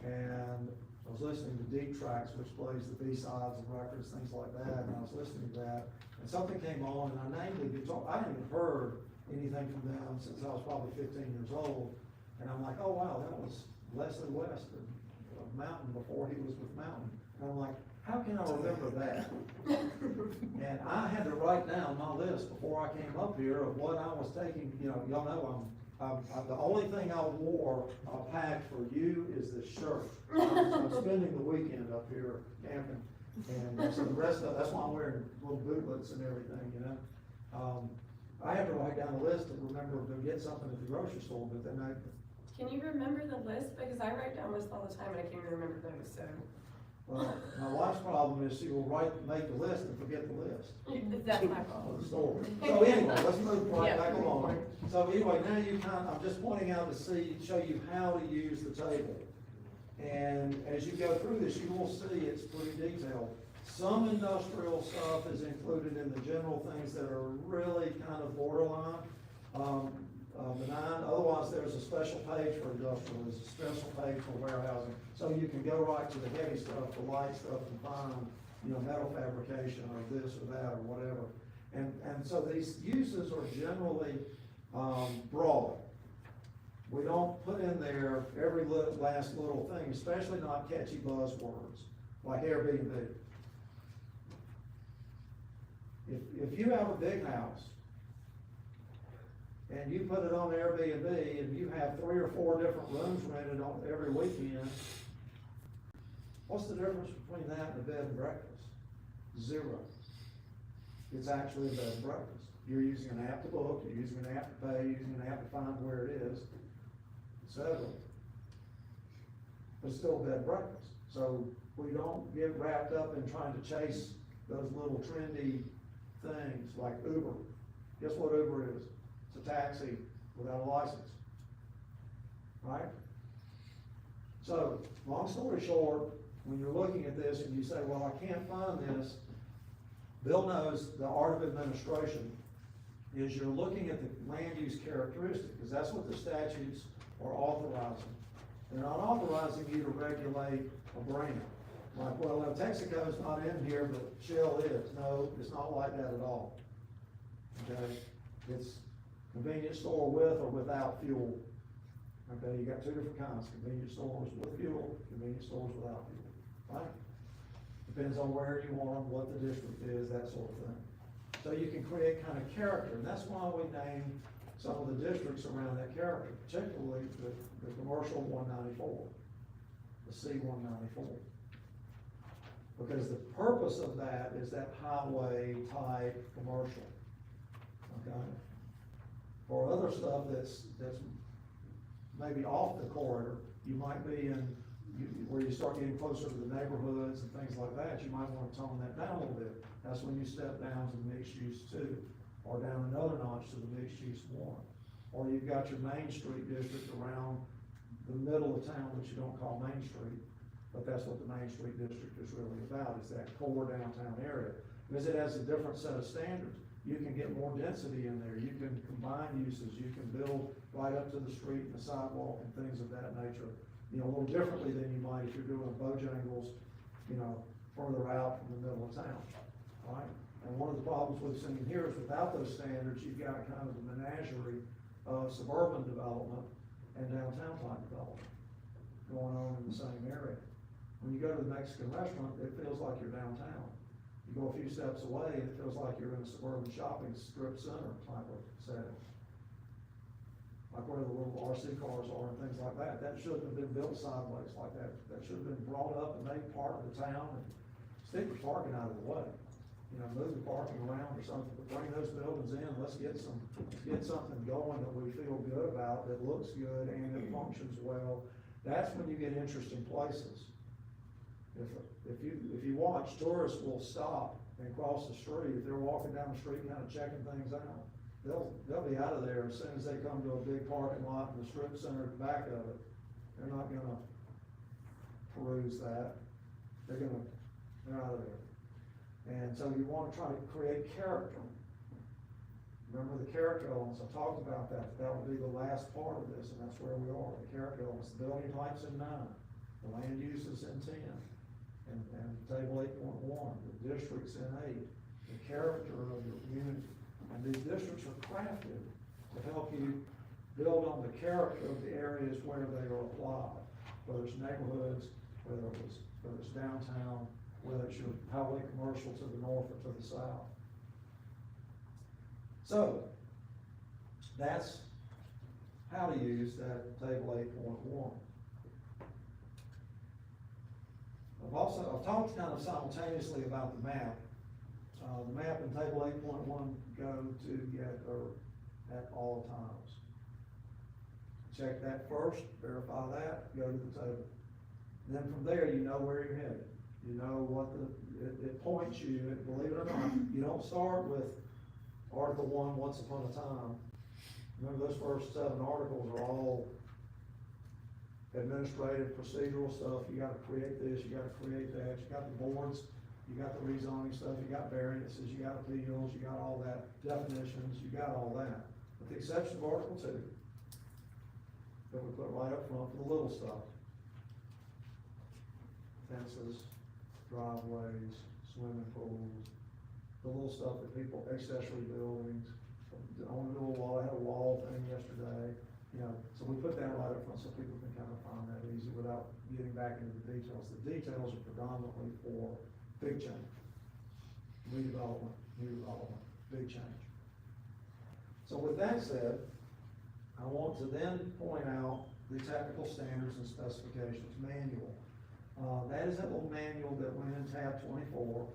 and I was listening to Deep Tracks, which plays the B-sides and records, things like that, and I was listening to that, and something came on, and I named the guitar. I hadn't even heard anything from them since I was probably 15 years old, and I'm like, oh wow, that was Leslie West of Mountain before he was with Mountain, and I'm like, how can I remember that? And I had to write down my list before I came up here of what I was taking, y'all know the only thing I wore, I packed for you is this shirt. I'm spending the weekend up here camping, And so the rest of, that's why I'm wearing little bootlets and everything, you know? I have to write down a list to remember to get something at the grocery store, but then Can you remember the list? Because I write down lists all the time and I can't even remember those, so. well, my wife's problem is she will make the list and forget the list. That's my Of problem. the store. So anyway, let's move right Yeah. back along. So anyway, now you I'm just pointing out to show you how to use the table. And as you go through this, you will see it's pretty detailed. Some industrial stuff is included in the general things that are really kind of borderline, benign. Otherwise, there's a special page for industrial, there's a special page for warehousing. So you can go right to the heavy stuff, the light stuff, and find, metal fabrication or this or that or whatever. And so these uses are generally, broad. We don't put in there every last little thing, especially not catchy buzzwords, like Airbnb. If you have a big house, and you put it on Airbnb, and you have 3 or 4 different rooms rented on every weekend, what's the difference between that and a bed and breakfast? 0. It's actually a bed and breakfast. You're using an app to book, you're using an app to pay, you're using an app to find where it is, etc. But it's still a bed and breakfast. So we don't get wrapped up in trying to chase those little trendy things like Uber. Guess what Uber is? It's a taxi without a license, right? So, long story short, when you're looking at this and you say, well, I can't find this, Bill knows the art of administration is you're looking at the land use characteristic, because that's what the statutes are authorizing. They're not authorizing you to regulate a brand. Like, well, no, Texaco's not in here, but Shell is. No, it's not like that at all. Okay? It's convenience store with or without fuel. Okay, you got 2 different kinds, convenience stores with fuel, convenience stores without fuel, right? Depends on where you want them, what the district is, that sort of thing. So you can create kind of character, and that's why we name some of the districts around that character, particularly the commercial 194, the C-194. Because the purpose of that is that highway type commercial, okay? For other stuff that's maybe off the corridor, you might be in, where you start getting closer to the neighborhoods and things like that, you might wanna tone that down a little bit. That's when you step down to the mixed use 2, or down another notch to the mixed use 1. Or you've got your Main Street district around the middle of town, which you don't call Main Street, but that's what the Main Street district is really about, is that core downtown area. Because it has a different set of standards. You can get more density in there, you can combine uses, you can build right up to the street and the sidewalk and things of that nature, a little differently than you might if you're doing Bojangles, further out from the middle of town, right? And one of the problems we've seen here is without those standards, you've got kind of a menagerie of suburban development and downtown type development going on in the same area. When you go to the Mexican restaurant, it feels like you're downtown. You go a few steps away, and it feels like you're in a suburban shopping strip center type of setting. Like where the little RC cars are and things like that. That shouldn't have been built sideways like that. That should have been brought up and made part of the town and stick the parking out of the way. Move the parking around or something, but bring those buildings in, let's get something going that we feel good about, that looks good and it functions well. That's when you get interesting places. If you watch, tourists will stop and cross the street. If they're walking down the street kind of checking things out, they'll be out of there as soon as they come to a big parking lot in the strip center at the back of it. They're not gonna peruse that. They're out of there. And so you want to try to create character. Remember the character elements, I talked about that. That would be the last part of this, and that's where we are. The character elements, the building types in 9, the land uses in 10, and table 8.1, the districts in 8, the character of your community. And these districts are crafted to help you build on the character of the areas where they are applied, whether it's neighborhoods, whether it's downtown, whether it's your highway commercial to the north or to the south. So, that's how to use that table 8.1. I've talked kind of simultaneously about the map. The map in table 8.1 go together at all times. Check that first, verify that, go to the table. Then from there, you know where you're headed. You know what it points you, believe it or not, you don't start with Article 1, Once Upon a Time. Remember, those first 7 articles are all administrative, procedural stuff. You gotta create this, you gotta create that, you got the boards, you got the rezoning stuff, you got variances, you got appeals, you got all that, definitions, you got all that. With the exception of Article 2, that we put right up front for the little stuff. Fences, driveways, swimming pools, the little stuff that people, accessory buildings, I wanna do a wall, I had a wall thing yesterday, you know, so we put that right up front so people can kind of find that easy without getting back into the details. The details are predominantly for big change, redevelopment, new development, big change. So with that said, I want to then point out the technical standards and specifications manual. That is that little manual that went in tab 24,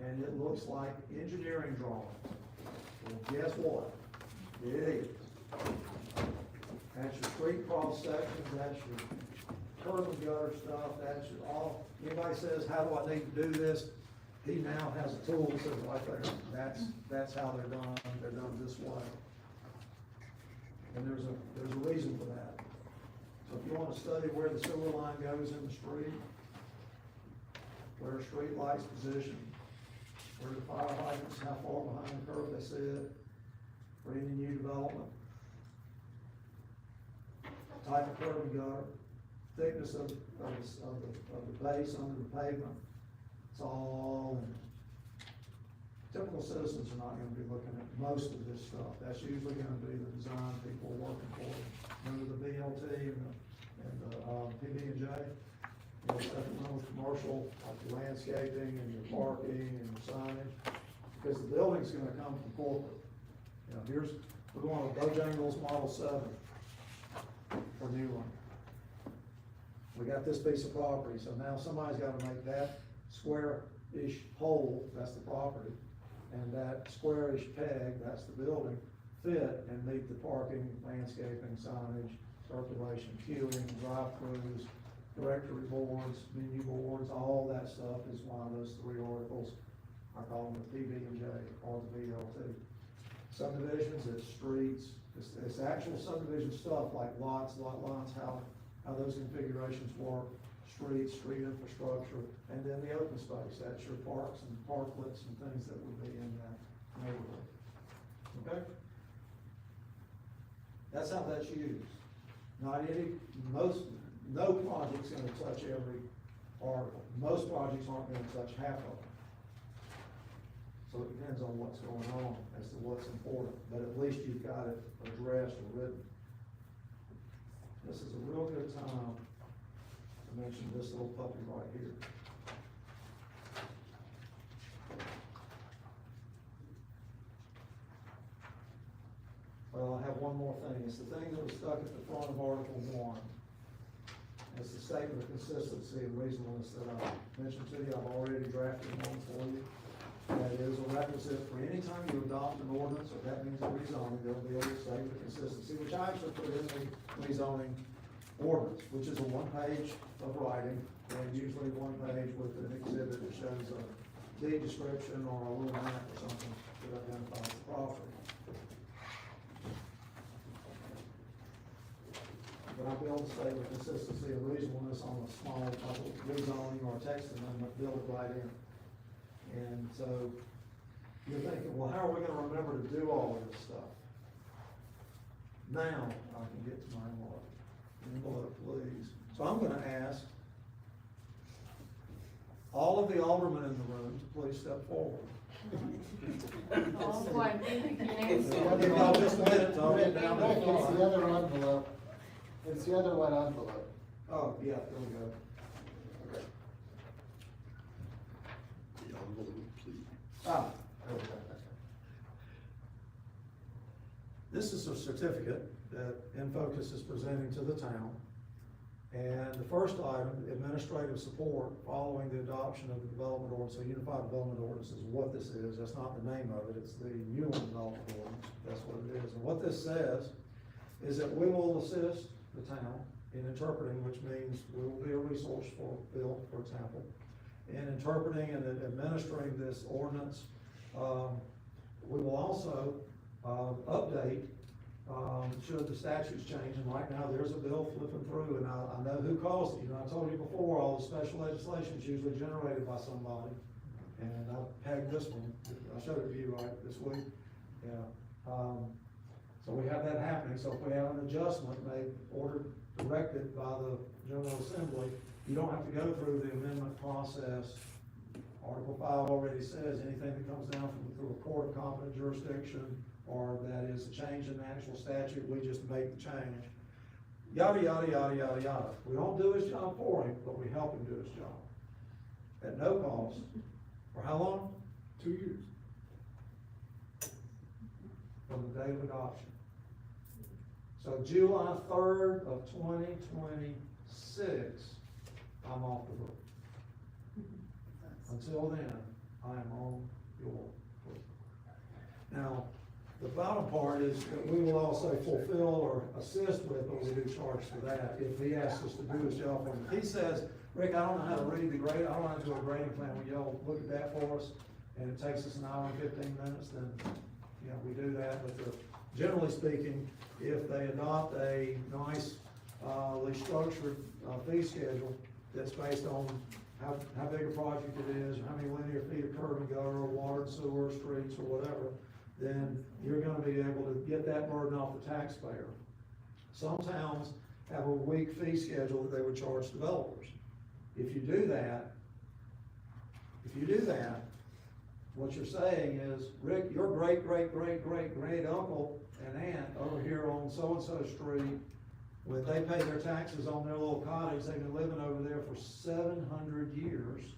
and it looks like engineering drawings. Well, guess what? It is. That's your street cross sections, that's your curb and gutter stuff, that's your all, anybody says, how do I need to do this? He now has a tool that says right there, that's how they're done this way. And there's a reason for that. So if you wanna study where the sewer line goes in the street, where a street light's positioned, where the fire hydrants, how far behind the curb they sit, for any new development, type of curb and gutter, thickness of the base under the pavement, it's all in. Typical citizens are not gonna be looking at most of this stuff, that's usually gonna be the design people working for them. Remember the BLT and the PB&J? You know, stuff that runs commercial, like your landscaping and your parking and your signage, because the building's gonna come from corporate. You know, we're going with Bojangles Model 7 for New One. We got this piece of property, so now somebody's gotta make that square-ish hole, that's the property, and that square-ish peg, that's the building, fit and meet the parking, landscaping, signage, circulation, queuing, drive-throughs, directory boards, menu boards, all that stuff is why those 3 articles, I call them the PB&J or the BLT. Subdivisions, it's streets, it's actual subdivision stuff like lots, lot lines, how those configurations work, streets, street infrastructure, and then the open space, that's your parks and parklets and things that would be in that neighborhood. Okay? That's how that's used. No project's gonna touch every article. Most projects aren't gonna touch half of them. So it depends on what's going on as to what's important, but at least you've got it addressed or written. This is a real good time to mention this little puppy right here. Well, I have one more thing. It's the thing that was stuck at the front of Article 1. It's the statement of consistency and reasonableness that I mentioned to you. I've already drafted one for you. That is a requisite for any time you adopt an ordinance, or that means a rezoning, there'll be a statement of consistency, which I actually put in the rezoning ordinance, which is a 1 page of writing, and usually 1 page with an exhibit that shows a deed description or a little map or something that identifies the property. But I'll be able to say the consistency and reasonableness on a small, rezoning or text amendment, build it right in. And so, you're thinking, well, how are we gonna remember to do all of this stuff? Now, I can get to my envelope, please. So I'm gonna ask all of the aldermen in the room to please step forward. Oh, boy, I'll give y'all just a minute to get down to the It's floor. the other envelope. It's the other one envelope. Oh, yeah, there we go. Okay. The envelope, please. Ah, okay. This is a certificate that InFocus is presenting to the town. And the first item, administrative support following the adoption of the development ordinance, so Unified Development Ordinance is what this is, that's not the name of it, it's the Newland Development Ordinance, that's what it is. And what this says is that we will assist the town in interpreting, which means we will be a resource for Bill, for example, in interpreting and administering this ordinance. We will also, update, should the statutes change, and right now, there's a bill flipping through, and I know who caused it. You know, I told you before, all the special legislation is usually generated by somebody, and I pegged this one, I showed it to you, right, this week, yeah. So we have that happening, so if we have an adjustment made, ordered, directed by the General Assembly, you don't have to go through the amendment process. Article 5 already says anything that comes down through a court of competent jurisdiction, or that is a change in the actual statute, we just make the change. Yada, yada, yada, yada, yada. We don't do his job for him, but we help him do his job. At no cost. For how long? 2 years. From the date of adoption. So July 3rd of 2026, I'm off the hook. Until then, I am on your hook. Now, the bottom part is that we will also fulfill or assist with, but we do charge for that, if he asks us to do his job for him. If he says, Rick, I don't know how to read the grade, I don't know how to do a grading plan, will y'all look at that for us? And it takes us an hour and 15 minutes, then, you know, we do that. But generally speaking, if they adopt a nice, structured, fee schedule that's based on how big a project it is, or how many linear feet of curb and gutter, or water and sewer, streets, or whatever, then you're gonna be able to get that burden off the taxpayer. Some towns have a weak fee schedule that they would charge developers. If you do that, what you're saying is, Rick, your great uncle and aunt over here on so-and-so street, when they pay their taxes on their little cottage, they've been living over there for 700 years,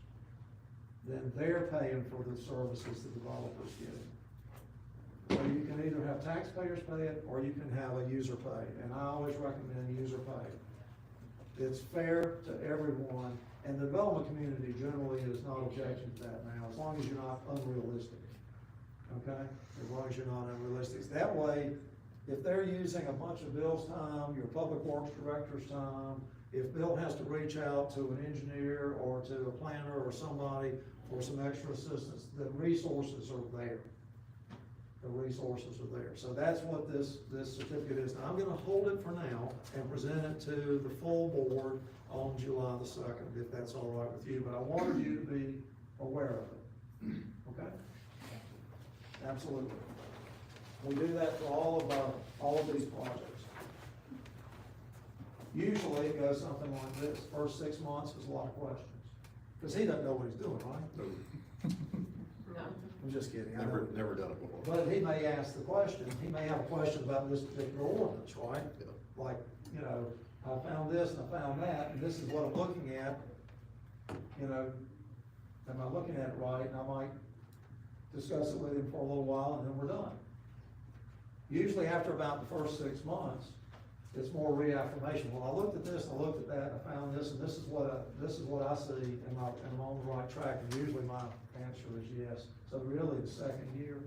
then they're paying for the services the developer's getting. So you can either have taxpayers pay it, or you can have a user pay, and I always recommend user pay. It's fair to everyone, and the development community generally is not objecting to that now, as long as you're not unrealistic, okay? As long as you're not unrealistic. That way, if they're using a bunch of Bill's time, your public works director's time, if Bill has to reach out to an engineer or to a planner or somebody for some extra assistance, the resources are there. The resources are there. So that's what this certificate is. Now, I'm gonna hold it for now and present it to the full board on July the 2nd, if that's all right with you, but I wanted you to be aware of it, okay? Absolutely. We do that for all of these projects. Usually it goes something like this: first 6 months is a lot of questions, because he doesn't know what he's doing, right? No. I'm just kidding. I know. Never done it before. But he may ask the question, he may have a question about this particular ordinance, right? Yeah. Like, you know, I found this and I found that, and this is what I'm looking at, you know, am I looking at it right? And I might discuss it with him for a little while, and then we're done. Usually after about the first 6 months, it's more reaffirmation. Well, I looked at this, I looked at that, I found this, and this is what I see, and I'm on the right track, and usually my answer is yes. So really, the second year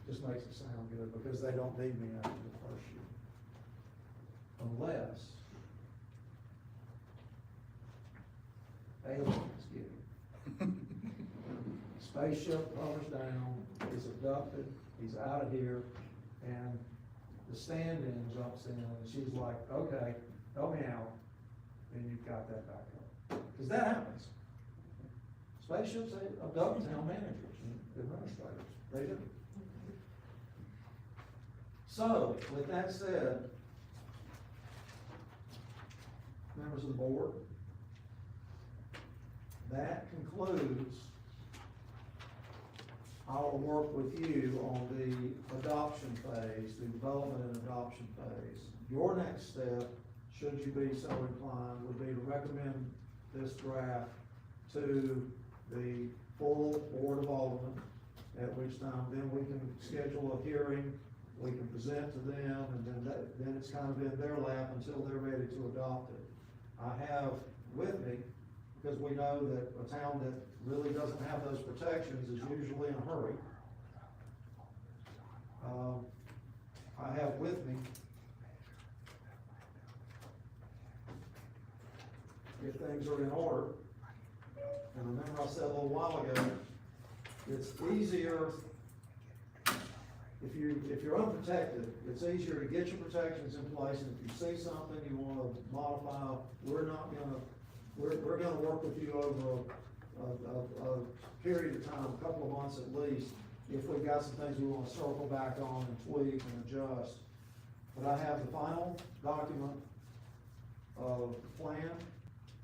just makes it sound good, because they don't need me after the first year. Unless aliens get him. Spaceship hovers down, he's abducted, he's out of here, and the stand-in jumps in, and she's like, okay, help me out, and you've got that back up. Because that happens. Spaceships, they abduct town managers and administrators, they do. So, with that said, members of the board, that concludes our work with you on the adoption phase, the development and adoption phase. Your next step, should you be so inclined, would be to recommend this draft to the full Board of Aldermen, at which time then we can schedule a hearing, we can present to them, and then it's kind of in their lap until they're ready to adopt it. I have with me, because we know that a town that really doesn't have those protections is usually in a hurry. I have with me, if things are in order, and remember I said a little while ago, it's easier, if you're unprotected, it's easier to get your protections in place, and if you see something you wanna modify, we're gonna work with you over a period of time, a couple of months at least, if we've got some things we wanna circle back on and tweak and adjust. But I have the final document of the plan,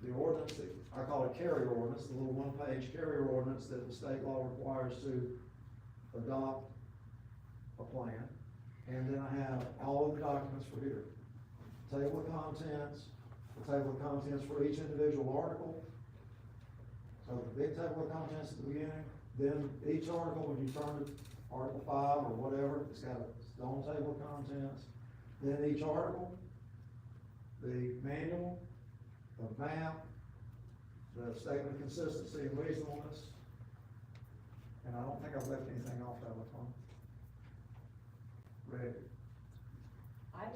the ordinance, that I call it carrier ordinance, the little one-page carrier ordinance that the state law requires to adopt a plan. And then I have all of the documents for here. Table of contents, the table of contents for each individual article. So the big table of contents at the beginning, then each article, when you turn to Article 5 or whatever, it's got its own table of contents. Then each article, the manual, the map, the statement of consistency and reasonableness. And I don't think I've left anything off that one. Ready.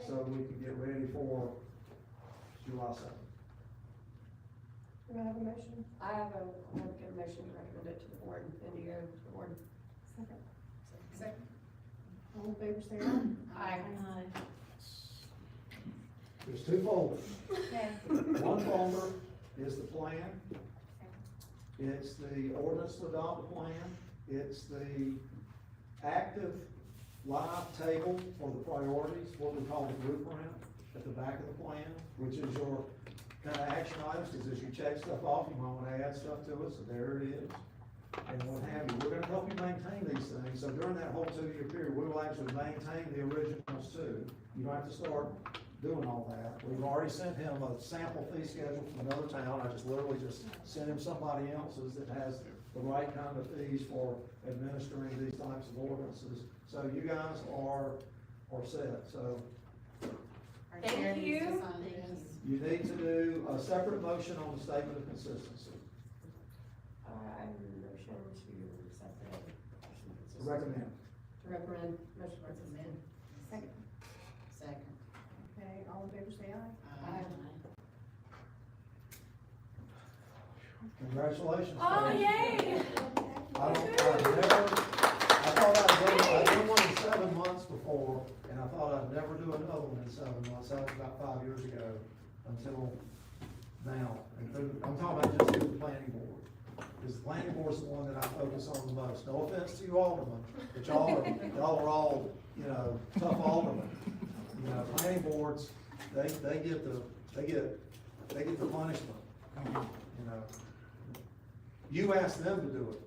So we can get ready for July 7th. Do I have a motion? I have a motion to recommend it to the board, and you go to the board. Second. Second. All in favor, say aye. Aye. There's two folders. Okay. One folder is the plan. It's the ordinance to adopt the plan. It's the active live table for the priorities, what we call the blueprint at the back of the plan, which is your kind of action items, because as you check stuff off, you might want to add stuff to it, so there it is. And what have you. We're gonna help you maintain these things, so during that whole 2-year period, we will actually maintain the originals too. You don't have to start doing all that. We've already sent him a sample fee schedule from another town. I just literally sent him somebody else's that has the right kind of fees for administering these types of ordinances. So you guys are set, so Thank you. you need to do a separate motion on the statement of consistency. I motion to accept the. Recommend. To recommend, motion to recommend. Second. Second. Okay, all in favor, say aye. Aye. Congratulations. Oh, folks. yay! I thought I'd done one in 7 months before, and I thought I'd never do another one in 7 months. That was about 5 years ago, until now. I'm talking about just through the planning board, because the planning board's the one that I focus on the most. No offense to you aldermen, but y'all are all, tough aldermen. Planning boards, they get the punishment, You asked them to do it.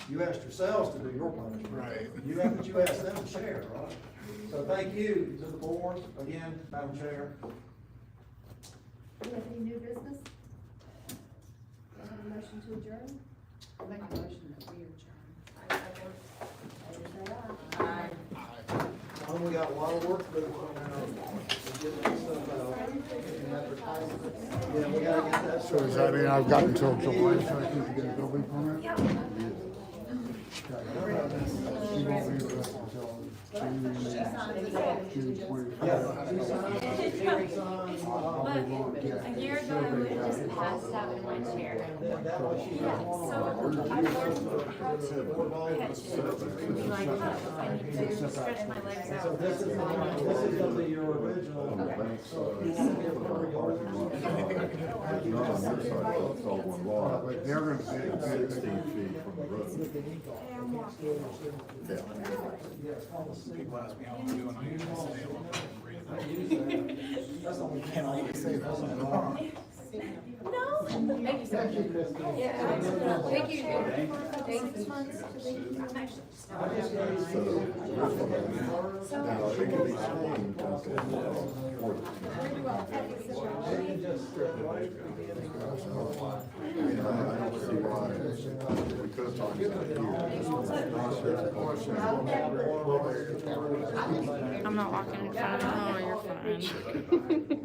You asked yourselves to do your punishment. Right. You asked them to share, right? So thank you to the board, again, Madam Chair. Do you have any new business? Do I have a motion to adjourn? I'll make a motion that we adjourn. I second. Say aye. Aye. We got a lot of work to do between now and getting this stuff out. Yeah, we gotta get that. So does that mean I've got until July 2nd to get a building permit? Yep. She won't be with us until June 25th. A year ago, I would have just passed out in my chair. That way she Yeah, has one. so I learned how to catch it, be like, I need to stretch my legs So out. this is gonna be your original. So if you wanna give her yours. But they're gonna say, 16 feet from the road. Yeah. Yeah, it's called a sleep. People ask me how I'm doing, I usually say I'm That's the only. Can't always say that anymore. No, thank you so much. Yeah, thank you. Thanks. I just gave you. Now, it can be changed after They can just right at the beginning. I mean, I don't see why, because I'm here. I'm not walking in front of, oh, you're fine.